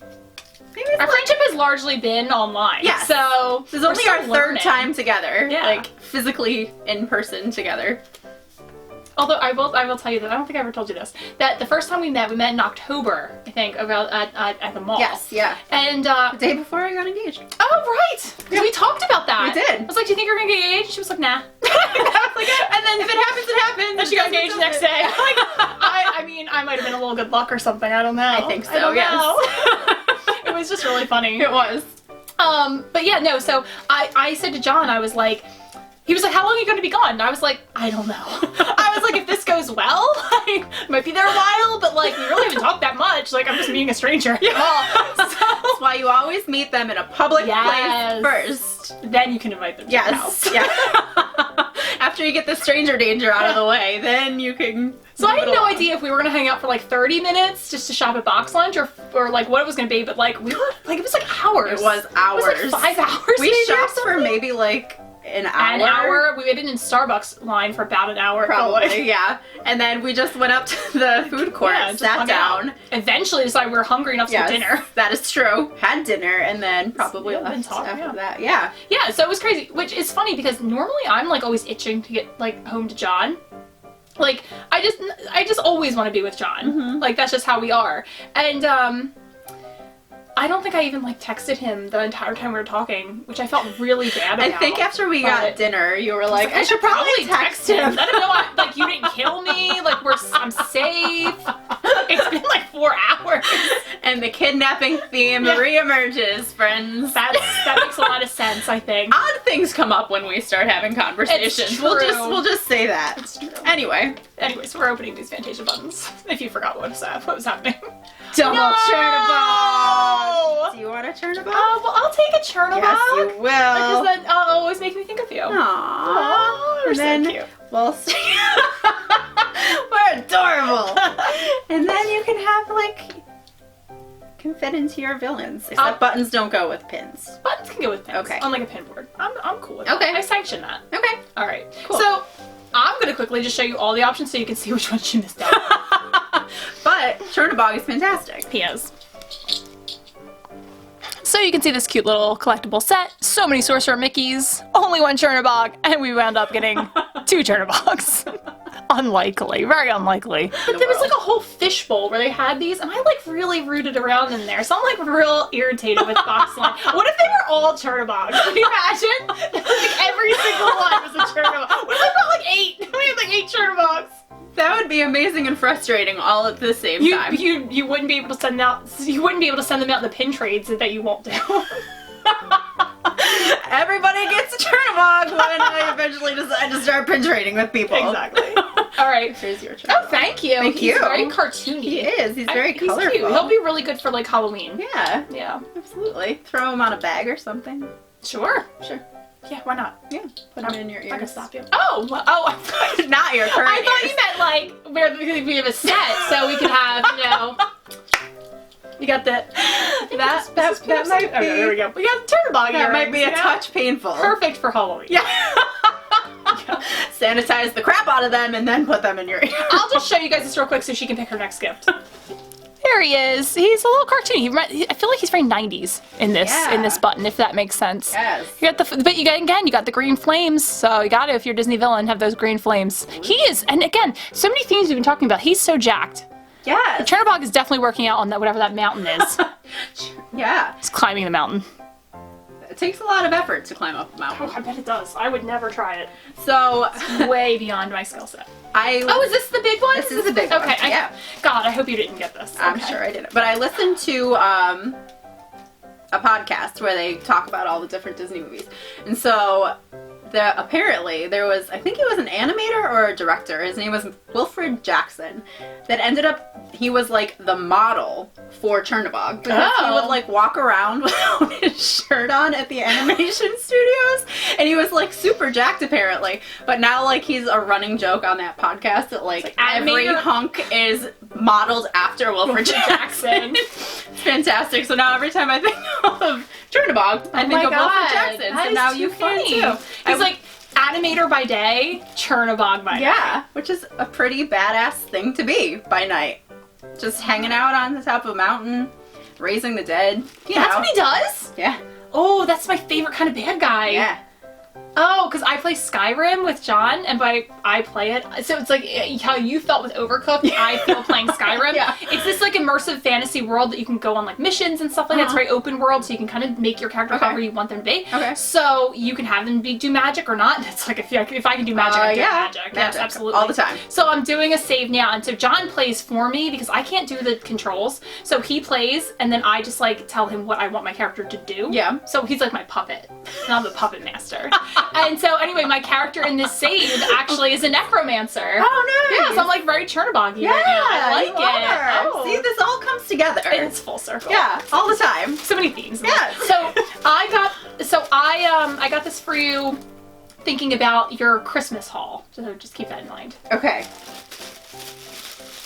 Our friendship has largely been online. Yeah. So this is only our 3rd time together. Yeah. Like physically in person together. Although I will tell you that I don't think I ever told you this. That the first time we met in October, I think, about at the mall. Yes, yeah. And the day before I got engaged. Oh right, yeah. We talked about that. We did. I was like, "Do you think you're gonna get engaged?" She was like, "Nah." And then if it happens, it happens. And she got engaged the next day. Like, I mean, I might have been a little good luck or something. I don't know. I think so. I don't know. It was just really funny. It was. But yeah, no. So I said to John, I was like. He was like, how long are you going to be gone? And I was like, I don't know. I was like, if this goes well, I might be there a while, but like, we really haven't talked that much. Like, I'm just meeting a stranger. Yeah. So, that's why you always meet them in a public place first. Then you can invite them to your house. Yeah. After you get the stranger danger out of the way, then you can... So I had no idea if we were going to hang out for like 30 minutes just to shop at box lunch or like what it was going to be, but like, we were, like, it was like hours. It was hours. It was like 5 hours. We shopped for maybe like... An hour? We've been in Starbucks line for about an hour. Probably, yeah. And then we just went up to the food court, sat down. Out. Eventually decided we were hungry enough for dinner. That is true. Had dinner and then probably left after that. Yeah. Yeah, so it was crazy. Which is funny because normally I'm like always itching to get like home to John. Like, I just always want to be with John. Mm-hmm. Like, that's just how we are. And, I don't think I even like texted him the entire time we were talking, which I felt really bad about. I think after we got dinner, you were like, I should probably text him. Let him know like you didn't kill me. Like I'm safe. It's been like 4 hours, and the kidnapping theme reemerges, friends. That makes a lot of sense. I think odd things come up when we start having conversations. It's true. We'll just say that. It's true. Anyway, so we're opening these Fantasia buttons. If you forgot what was happening. Double Chernabog! Do you want a Chernabog? Well, I'll take a Chernabog. Yes, you will. Because then it'll always make me think of you. Aww. You're so cute. We'll see. We're adorable. And then you can have, like, can fit into your villains. Except buttons don't go with pins. Buttons can go with pins. Okay. On, like, a pin board. I'm cool with that. Okay. I sanction that. Okay. All right. Cool. So, I'm going to quickly just show you all the options so you can see which ones you missed out. But Chernabog is fantastic. He is. So you can see this cute little collectible set. So many Sorcerer Mickeys, only one Chernabog, and we wound up getting 2 Chernabogs. Unlikely, very unlikely. But there was like a whole fishbowl where they had these, and I like really rooted around in there. So I'm like real irritated with box line. What if they were all Chernabogs? Can you imagine? Like every single one was a Chernabog. What if I got like 8? We had like 8 Chernabogs. That would be amazing and frustrating all at the same time. You wouldn't be able to send out. You wouldn't be able to send them out in the pin trades that you won't do. Everybody gets a Chernabog when I eventually decide to start pin trading with people. Exactly. All right. Here's your Chernabog. Oh, thank you. He's very cartoony. He is. He's very colorful. He's cute. He'll be really good for like Halloween. Yeah. Yeah. Absolutely. Throw him on a bag or something. Sure. Sure. Yeah, why not? Yeah. Put them in your ears. I can stop you. Oh, Not your current I thought ears. you meant like where we have a set so we could have, you know. You got the that might be. Okay, there we go. We got Chernabog earrings. That might be a touch painful. Perfect for Halloween. Yeah. Sanitize the crap out of them and then put them in your ear. I'll just show you guys this real quick so she can pick her next gift. There he is. He's a little cartoony. I feel like he's very 90s in this button, if that makes sense. Yes. You got but you got the green flames, so you got to, if you're a Disney villain, have those green flames. He is, and again, so many things we've been talking about. He's so jacked. Yeah. The Chernabog is definitely working out on that whatever that mountain is. Yeah. He's climbing the mountain. It takes a lot of effort to climb up a mountain. Oh, I bet it does. I would never try it. So it's way beyond my skill set. Oh, is this the big one? This is the big one. Okay. Yeah. God, I hope you didn't get this. I'm sure I didn't. But I listened to a podcast where they talk about all the different Disney movies. And so apparently there was, I think he was an animator or a director. His name was Wilfred Jackson. That ended up, he was like the model for Chernabog. Because he would like walk around without his shirt on at the animation studios. And he was like super jacked apparently. But now like he's a running joke on that podcast that like every hunk is modeled after Wilfred Jackson. It's fantastic. So now every time I think of Chernabog, I think of Wilfred Jackson. So now you can too. He's like animator by day, Chernabog by night. Yeah, which is a pretty badass thing to be by night. Just hanging out on the top of a mountain, raising the dead. That's what he does? Yeah. Oh, that's my favorite kind of bad guy. Yeah. Oh, because I play Skyrim with John, and I play it. So it's like how you felt with Overcooked, I feel playing Skyrim. Yeah. It's this like immersive fantasy world that you can go on like missions and stuff like that. It's very open world, so you can kind of make your character however you want them to be. Okay. So you can have them do magic or not. It's like if I can do magic, I do magic. Yes, absolutely. All the time. So I'm doing a save now, and so John plays for me because I can't do the controls. So he plays, and then I just like tell him what I want my character to do. Yeah. So he's like my puppet, and I'm the puppet master. And so anyway, my character in this save actually is a necromancer. Oh, nice. Yeah, so I'm like very Chernoboggy right now. I like it. Oh. See, this all comes together. It's full circle. Yeah, all the time. So many themes. Yeah. So I got this for you thinking about your Christmas haul. So just keep that in mind. Okay.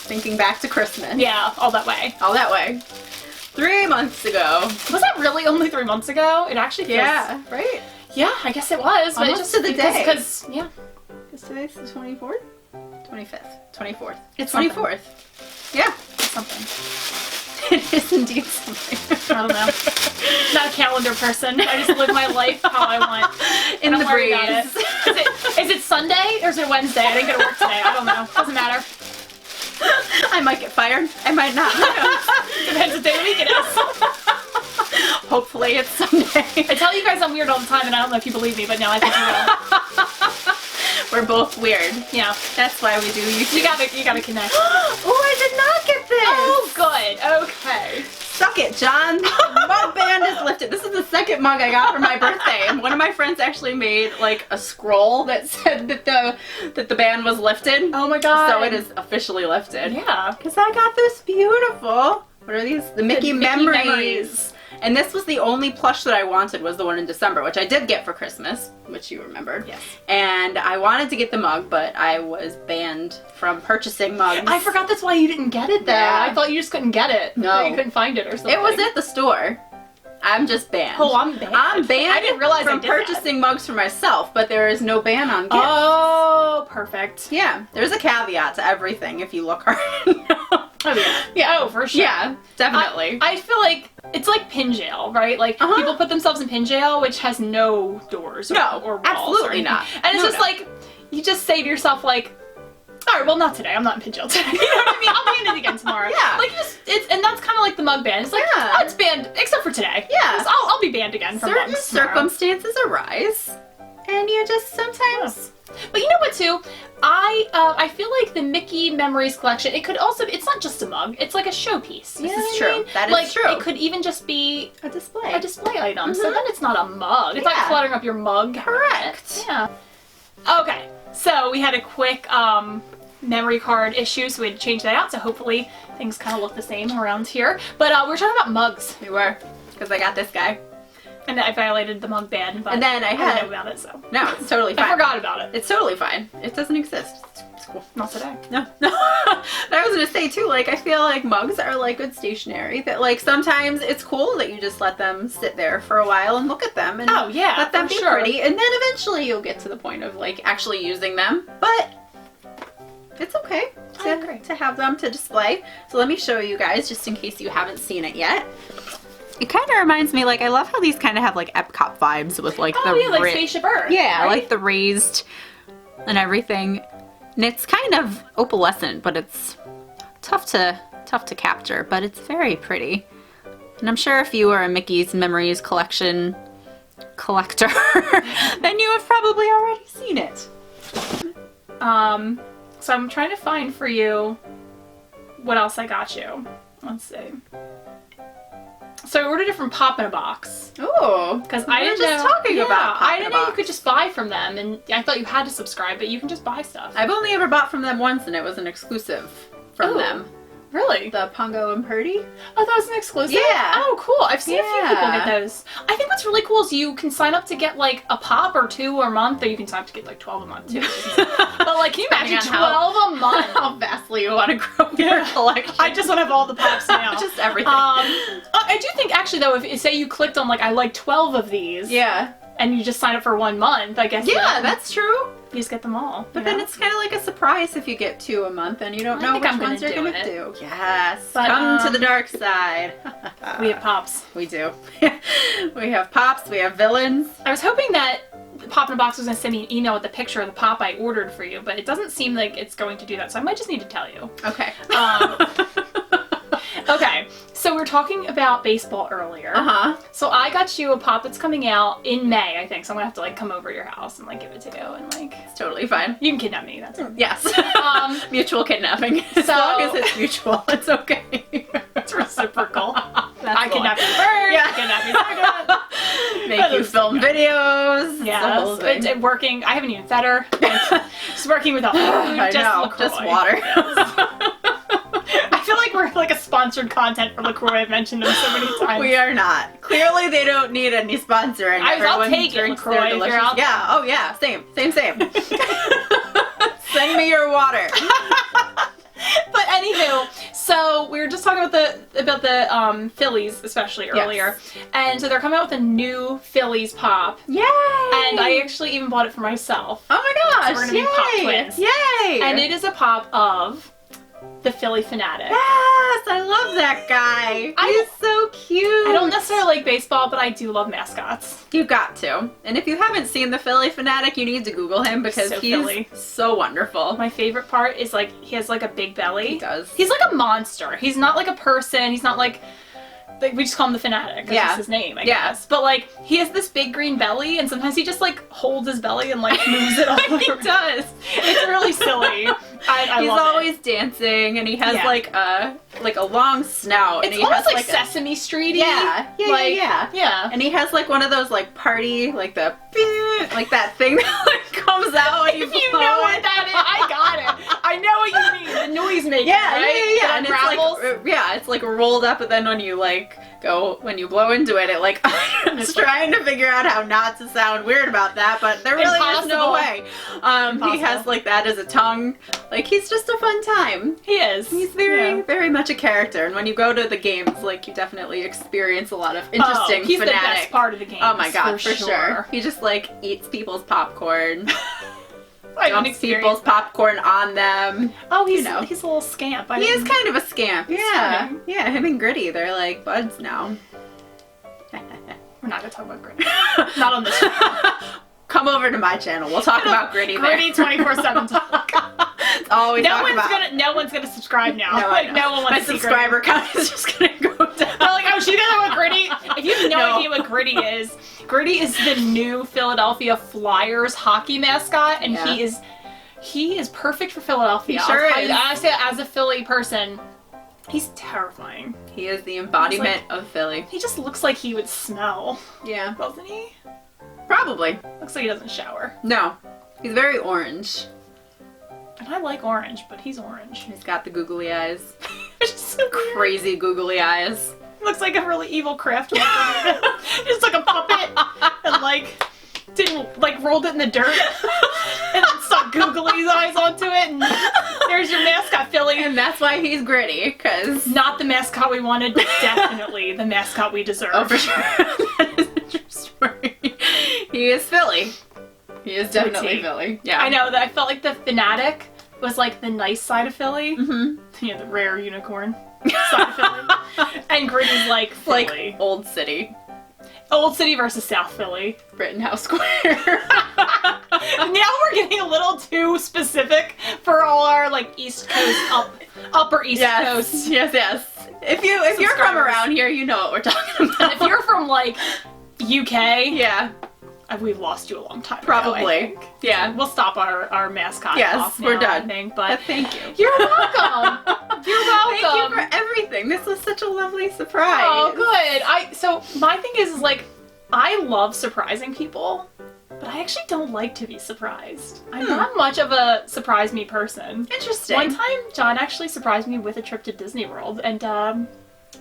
Thinking back to Christmas. Yeah, all that way. All that way. 3 months ago. Was that really only 3 months ago? It actually feels... Yeah, right? Yeah, I guess it was. But Almost it just, to the day. Because, yeah. Because today's the 24th? 25th. 24th. It's 24th. Yeah. It's something. It is indeed something. I don't know. Not a calendar person. I just live my life how I want. In I don't the worry breeze. about it. Is it Sunday or is it Wednesday? I didn't go to work today. I don't know. Doesn't matter. I might get fired. I might not. Depends what day of the week it is. Hopefully it's Sunday. I tell you guys I'm weird all the time, and I don't know if you believe me, but no, I think you will. We're both weird. Yeah, That's why we do YouTube. you gotta connect. Oh, I did not get this. Oh, good. Okay. Suck it, John. The mug band is lifted. This is the second mug I got for my birthday, and one of my friends actually made like a scroll that said that the band was lifted. Oh my god. So it is officially lifted. Yeah. Because I got this beautiful. What are these? The Mickey Memories. And this was the only plush that I wanted, was the one in December, which I did get for Christmas, which you remembered. Yes. And I wanted to get the mug, but I was banned from purchasing mugs. I forgot that's why you didn't get it though. Yeah. I thought you just couldn't get it. No. Or you couldn't find it or something. It was at the store. I'm just banned. Oh, I'm banned. I'm banned I didn't realize from I did that. purchasing mugs for myself, but there is no ban on gifts. Oh, perfect. Yeah, there's a caveat to everything if you look hard enough. Oh yeah. Yeah, oh for sure. Yeah, definitely. I feel like it's like pin jail, right? Like people put themselves in pin jail, which has no doors or walls. Or absolutely anything. not. And it's No, just no. like, you just say to yourself like, all right, well not today. I'm not in pin jail today. You know what I mean? I'll be in it again tomorrow. Yeah. Like and that's kind of like the mug ban. It's like, oh, it's banned except for today. Yeah. Just, I'll be banned again for Certain mugs tomorrow. circumstances arise, and you just sometimes. But you know what too? I feel like the Mickey Memories collection, it's not just a mug, it's like a showpiece. This You know is what I true. mean? That is like, true. It could even just be A display. a display item. So then it's not a mug. It's not Yeah. cluttering up your mug. Correct. Yeah. Okay. So we had a quick memory card issue, so we had to change that out. So hopefully things kind of look the same around here. But we're talking about mugs. We were, because I got this guy. And I violated the mug ban, but And then I didn't had- know about it, so. No, it's totally fine. I forgot about it. It's totally fine. It doesn't exist. It's cool. Not today. No. But I was gonna say too, like, I feel like mugs are like good stationery. That like sometimes it's cool that you just let them sit there for a while and look at them and Oh, yeah, let them for be sure. pretty, and then eventually you'll get to the point of like actually using them. But it's okay I agree. to have them to display. So let me show you guys just in case you haven't seen it yet. It kind of reminds me, like, I love how these kind of have like Epcot vibes with like the like Spaceship Earth. yeah, right? like the raised and everything. And it's kind of opalescent, but it's tough to capture, but it's very pretty. And I'm sure if you are a Mickey's Memories collection collector, then you have probably already seen it. So I'm trying to find for you what else I got you. Let's see. So I ordered it from Pop in a Box. Oh, Because I didn't just know. talking about Pop I in a didn't know you Box. could just buy from them, and I thought you had to subscribe, but you can just buy stuff. I've only ever bought from them once, and it was an exclusive from Oh. them. Really? The Pongo and Purdy. Oh, that was an exclusive? Yeah. Oh, cool. I've seen a few people Yeah. get those. I think what's really cool is you can sign up to get like a pop or 2 a month, or you can sign up to get like 12 a month too. But like, can you imagine Depending on 12 a month? How vastly you want to grow your collection. I just want to have all the pops now. Just everything. I do think actually though, if say you clicked on like I like 12 of these, yeah. and you just sign up for 1 month, I guess. Yeah, then that's true. you just get them all. But then it's kind of like a surprise if you get 2 a month and you don't know think which I'm gonna ones you're do going to it. do. Yes. But, Come to the dark side. we have pops. We do. We have pops, we have villains. I was hoping that Pop in a Box was gonna send me an email with a picture of the pop I ordered for you, but it doesn't seem like it's going to do that, so I might just need to tell you. Okay. Okay, so we were talking about baseball earlier. So I got you a pop that's coming out in May, I think. So I'm gonna have to like come over to your house and like give it to you and like. It's totally fine. You can kidnap me. That's fine. Yes. Mutual kidnapping. As long as it's mutual, it's okay. It's reciprocal. That's I kidnap you first. Yeah. I kidnap you second. Make you film videos. Yeah, it's working. I haven't even fed her. Just working without food. I know. LaCroix. Just water. Yes. I feel like we're like a sponsored content for LaCroix. I've mentioned them so many times. We are not. Clearly, they don't need any sponsoring. I'll take it, LaCroix, if you're out there. Yeah. Oh yeah. Same. Send me your water. But anywho, so we were just talking about the Phillies, especially earlier, and so they're coming out with a new Phillies pop. Yay! And I actually even bought it for myself. Oh my gosh! So we're gonna be pop twins. Yay! And it is a pop of the Philly Fanatic. Yes, I love that guy. He's so cute. I don't necessarily like baseball, but I do love mascots. You got to. And if you haven't seen the Philly Fanatic, you need to Google him because he's so wonderful. My favorite part is like he has like a big belly. He does. He's like a monster. He's not like a person. He's not like we just call him the Fanatic. That's his name, I guess. But like he has this big green belly, and sometimes he just like holds his belly and like moves it all over. He does. It's really silly. I He's love always dancing, and he has like a long snout. It's and he almost has like Sesame Street-y. Yeah. And he has like one of those like party, like the like that thing that like comes out when you blow you know what that is, I got it. I know what you mean. The noise maker, right? Yeah. And it's like rolled up, and then when you when you blow into it, it like I'm just trying to figure out how not to sound weird about that, but there really is no way. He has like that as a tongue. Like he's just a fun time. He is. He's very much a character, and when you go to the games, like you definitely experience a lot of interesting. He's Fanatic. the best part of the game. Oh my god, for sure. He just like eats people's popcorn. Dumps people's popcorn on them. Oh, he's a little scamp. He is kind of a scamp. Yeah, him and Gritty, they're like buds now. We're not gonna talk about Gritty. Not on this channel. Come over to my channel. We'll talk about Gritty. Gritty 24/7 talk. It's all we talk about. No one's gonna subscribe now. No, like no one wants my to see subscriber count is just gonna go down. They're like, oh, she's gonna know what Gritty. If you have no idea what Gritty is the new Philadelphia Flyers hockey mascot, and he is perfect for Philadelphia. He sure is. Honestly, as a Philly person, he's terrifying. He is the embodiment of Philly. He just looks like he would smell. Yeah. Doesn't he? Probably. Looks like he doesn't shower. No. He's very orange. And I like orange, but he's orange. He's got the googly eyes. It's just so crazy googly eyes. He looks like a really evil craft worker. Just like a puppet and like rolled it in the dirt and then stuck googly eyes onto it, and there's your mascot, Philly. And that's why he's Gritty, because not the mascot we wanted, but definitely the mascot we deserve. Oh, for sure. That is a true story. He is Philly. He is definitely Philly. Yeah. I know that I felt like the Fanatic was like the nice side of Philly. Mm-hmm. The rare unicorn side of Philly. And Gritty's like Philly. Like Old City. Old City versus South Philly. Rittenhouse Square. Now we're getting a little too specific for all our like East Coast, upper East Coast. Yes. If you're from around here, you know what we're talking about. If you're from like UK, yeah. We've lost you a long time Probably. ago, I think. Yeah. We'll stop our mascot. Yes, off now, we're done. I think, but thank you. You're welcome. You're welcome. Thank you for everything. This was such a lovely surprise. Oh, good. So my thing is like, I love surprising people, but I actually don't like to be surprised. I'm not much of a surprise me person. Interesting. One time, John actually surprised me with a trip to Disney World, and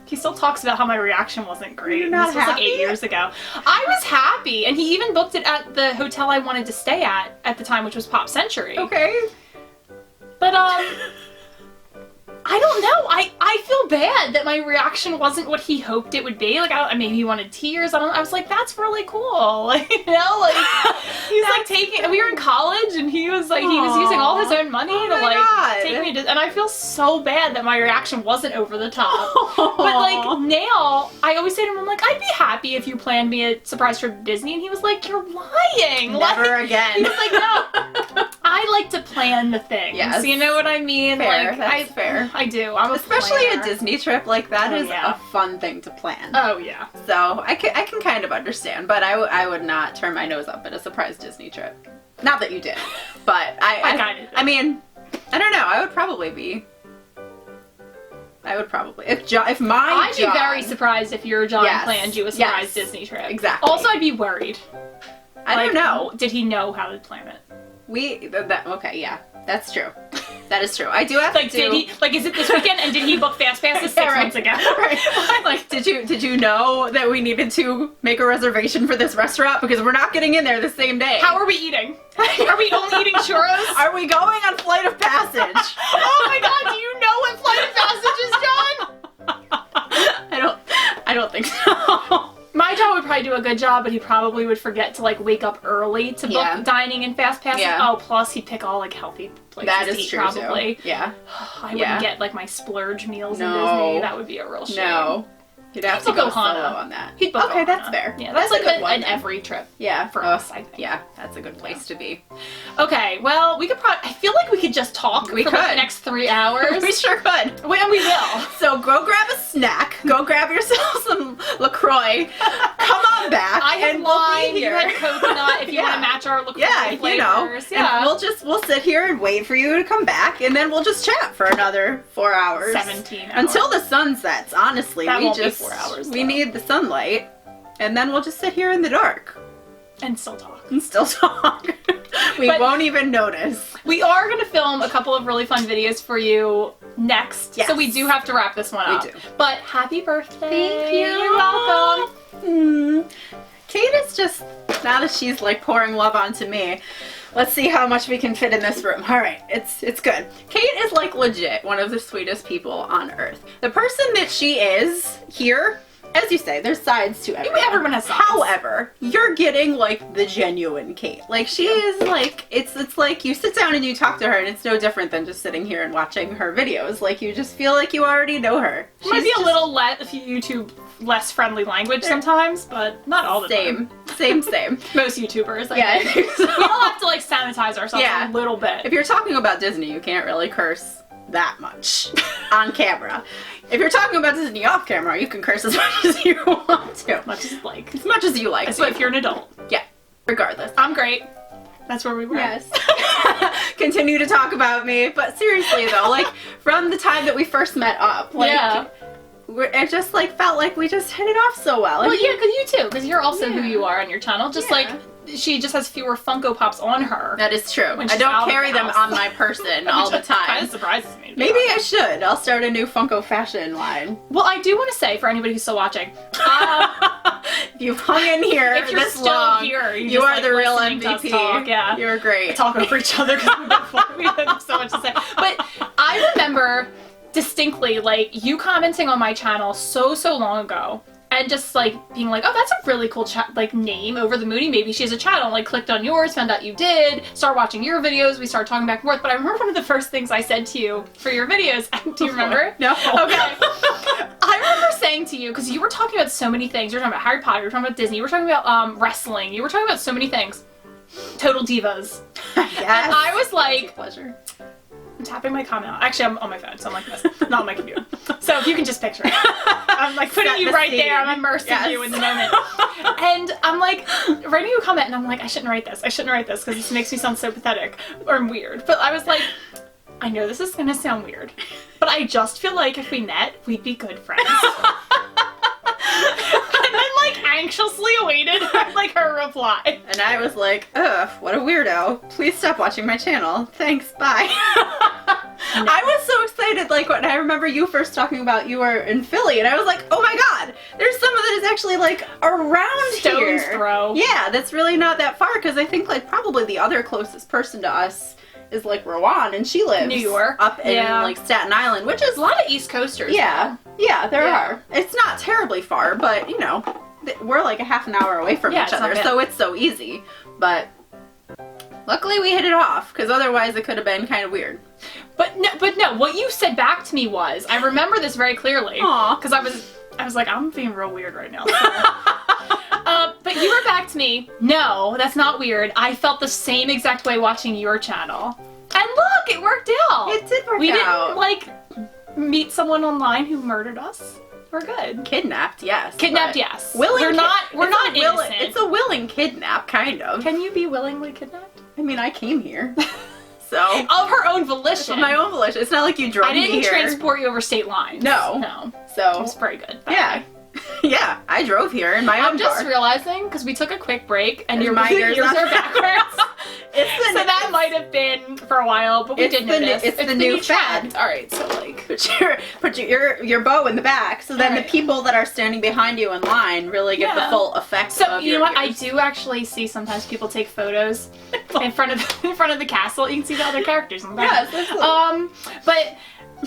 he still talks about how my reaction wasn't great. You're not this was like 8 years ago. I was happy, and he even booked it at the hotel I wanted to stay at the time, which was Pop Century. Okay. But I don't know. I feel bad that my reaction wasn't what he hoped it would be. Like, maybe he wanted tears. I was like, that's really cool. Like, you know, like, he's like taking, we were in college and he was like, he was using all his own money to like take me to, and I feel so bad that my reaction wasn't over the top. But like now, I always say to him, I'm like, I'd be happy if you planned me a surprise trip to Disney. And he was like, you're lying. Never like, again. He was like, no. I like to plan the things. Yes. You know what I mean? Fair. Like, That's fair. I do. I'm a Especially planner. a Disney trip like that is a fun thing to plan. Oh yeah. So I can kind of understand, but I would not turn my nose up at a surprise Disney trip. Not that you did, but I kind of did. I mean, I don't know. I would probably if my I'd be very surprised if your John planned you a surprise Disney trip. Exactly. Also, I'd be worried. I don't know. Did he know how to plan it? Okay, yeah, that's true. That is true. I do have to do. Did he, like, is it this weekend? And did he book fast passes 6 months ago? Right. Like, did you know that we needed to make a reservation for this restaurant because we're not getting in there the same day? How are we eating? Are we only eating churros? Are we going on Flight of Passage? Oh my God! Do you know what Flight of Passage is, John? I don't think so. My John would probably do a good job, but he probably would forget to like wake up early to book dining and fast passes. Yeah. Oh, plus he'd pick all like healthy places That to is eat, true probably. too. Yeah. I wouldn't get like my splurge meals in No. Disney. That would be a real shame. No. You'd have to go solo on that. He'd book Okay, Ohana. that's fair. Yeah, that's a like good one an then. every trip. Yeah, for us, I think. Yeah, that's a good place to be. Okay, well, we could probably. I feel like we could just talk for like the next 3 hours. We sure could. And we will. So go grab a snack. Go grab yourself some LaCroix. Come on back. I have and lime. we'll be You here. had coconut. If you want to match our LaCroix flavors. Yeah. And we'll sit here and wait for you to come back, and then we'll just chat for another 4 hours. 17 hours. Until the sun sets. Honestly, that won't be 4 hours. We need the sunlight. And then we'll just sit here in the dark. And still talk. We won't even notice. We are going to film a couple of really fun videos for you next. Yes. So we do have to wrap this one up. We do. But happy birthday. Thank you. You're welcome. Kate is just, now that she's like pouring love onto me, let's see how much we can fit in this room. All right, it's good. Kate is like legit one of the sweetest people on earth. The person that she is here, as you say, there's sides to everyone. Everyone has sides. However, you're getting like the genuine Kate. Like she is like, it's like you sit down and you talk to her and it's no different than just sitting here and watching her videos. Like you just feel like you already know her. She might be a little YouTube less friendly language sometimes, but not all the time. Same. Most YouTubers, I think so. We all have to like sanitize ourselves a little bit. If you're talking about Disney, you can't really curse that much on camera. If you're talking about Disney off camera, you can curse as much as you want to. As much as you like. But if you're an adult. Yeah. Regardless. I'm great. That's where we were. Yes. Continue to talk about me. But seriously though, like from the time that we first met up, like it just like felt like we just hit it off so well. Well, yeah, because you too, because you're also who you are on your channel. Just like she just has fewer Funko Pops on her. That is true. I don't carry them on my person all the time. Kind of surprises me. Maybe I should. I'll start a new Funko fashion line. Well, I do want to say for anybody who's still watching, if you've hung in here if you're this still long, here, you are the real MVP. Talk, yeah, you're great. Talk over each other because we have so much to say. But I remember distinctly like you commenting on my channel so long ago. And just like being like, oh, that's a really cool name, OverTheMoony. Maybe she has a channel. Like clicked on yours, found out you did, start watching your videos. We started talking back and forth. But I remember one of the first things I said to you for your videos. Do you remember? No. Okay. I remember saying to you, because you were talking about so many things. You were talking about Harry Potter. You were talking about Disney. You were talking about wrestling. You were talking about so many things. Total divas. Yes. And I was like, pleasure. I'm tapping my comment out. Actually, I'm on my phone, so I'm like this, not on my computer. So if you can just picture it. I'm like putting you right there. I'm immersing you in the moment. And I'm like writing you a comment, and I'm like, I shouldn't write this. I shouldn't write this because this makes me sound so pathetic or weird. But I was like, I know this is gonna sound weird, but I just feel like if we met, we'd be good friends. And then like anxiously awaited like her reply. And I was like, ugh, what a weirdo. Please stop watching my channel. Thanks, bye. No. I was so excited, like when I remember you first talking about you were in Philly, and I was like, oh my god, there's someone that is actually like around Stone's throw. Yeah, that's really not that far, because I think like probably the other closest person to us is like Rowan, and she lives New York. up in like Staten Island, which is a lot of East Coasters. Yeah, yeah, there are. It's not terribly far, but you know, we're like a half an hour away from each other, so it's so easy. But luckily we hit it off, because otherwise it could have been kind of weird. But no, what you said back to me was, I remember this very clearly, because I was like, I'm being real weird right now. So. But you were back to me, no, that's not weird. I felt the same exact way watching your channel. And look, it worked out. It did work out. We didn't, like, meet someone online who murdered us. We're good. Kidnapped, yes. Kidnapped, yes. Willing, we're not innocent. It's a willing kidnap, kind of. Can you be willingly kidnapped? I mean, I came here. So. Of her own volition. Of my own volition. It's not like you drove me here. I didn't transport you over state lines. No. No. So. It's very good. Yeah. Yeah, I drove here in my own car. I'm just realizing, because we took a quick break, and your ears are backwards. So that might have been for a while, but we did notice. It's the new fad. Alright, so like... Put your bow in the back, so then the people that are standing behind you in line really get the full effect of your So, you know what, I do actually see sometimes people take photos in front of the castle. You can see the other characters in the back. Yes, but...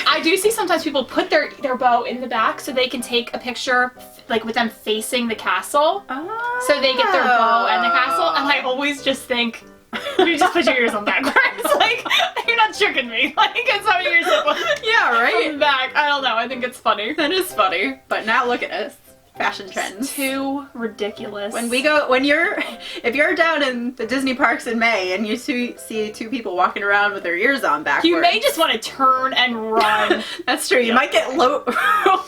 I do see sometimes people put their bow in the back so they can take a picture like with them facing the castle. Oh. So they get their bow and the castle, and I always just think, you just put your ears on backwards. Like, you're not tricking me. Like, it's not your ears yeah, right? from the back. I don't know, I think it's funny. That is funny. But now look at us. Fashion trends. It's too ridiculous. If you're down in the Disney parks in May and you see two people walking around with their ears on backwards, you may just want to turn and run. That's true. You might get roped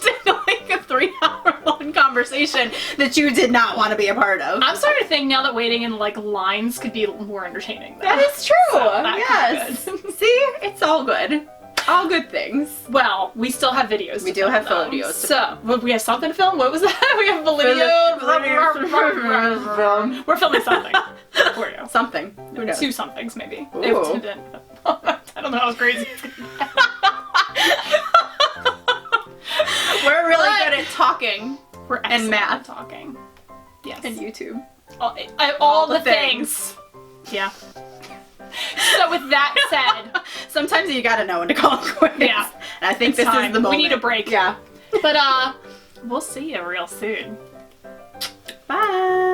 into like a 3-hour-long conversation that you did not want to be a part of. I'm starting to think now that waiting in like lines could be more entertaining. Though. That is true. So that yes. See, it's all good. All good things. Well, we still have videos. We do have videos. So, we have something to film? What was that? We have video. We're filming something. For you. Something. Who knows? 2 somethings, maybe. Ooh. I don't know how crazy. We're really good at talking. We're and math. at talking. Yes. And YouTube. All the things. Yeah. So with that said, sometimes you gotta know when to call it quits. Yeah. And I think this is the moment. We need a break. Yeah. But we'll see you real soon. Bye.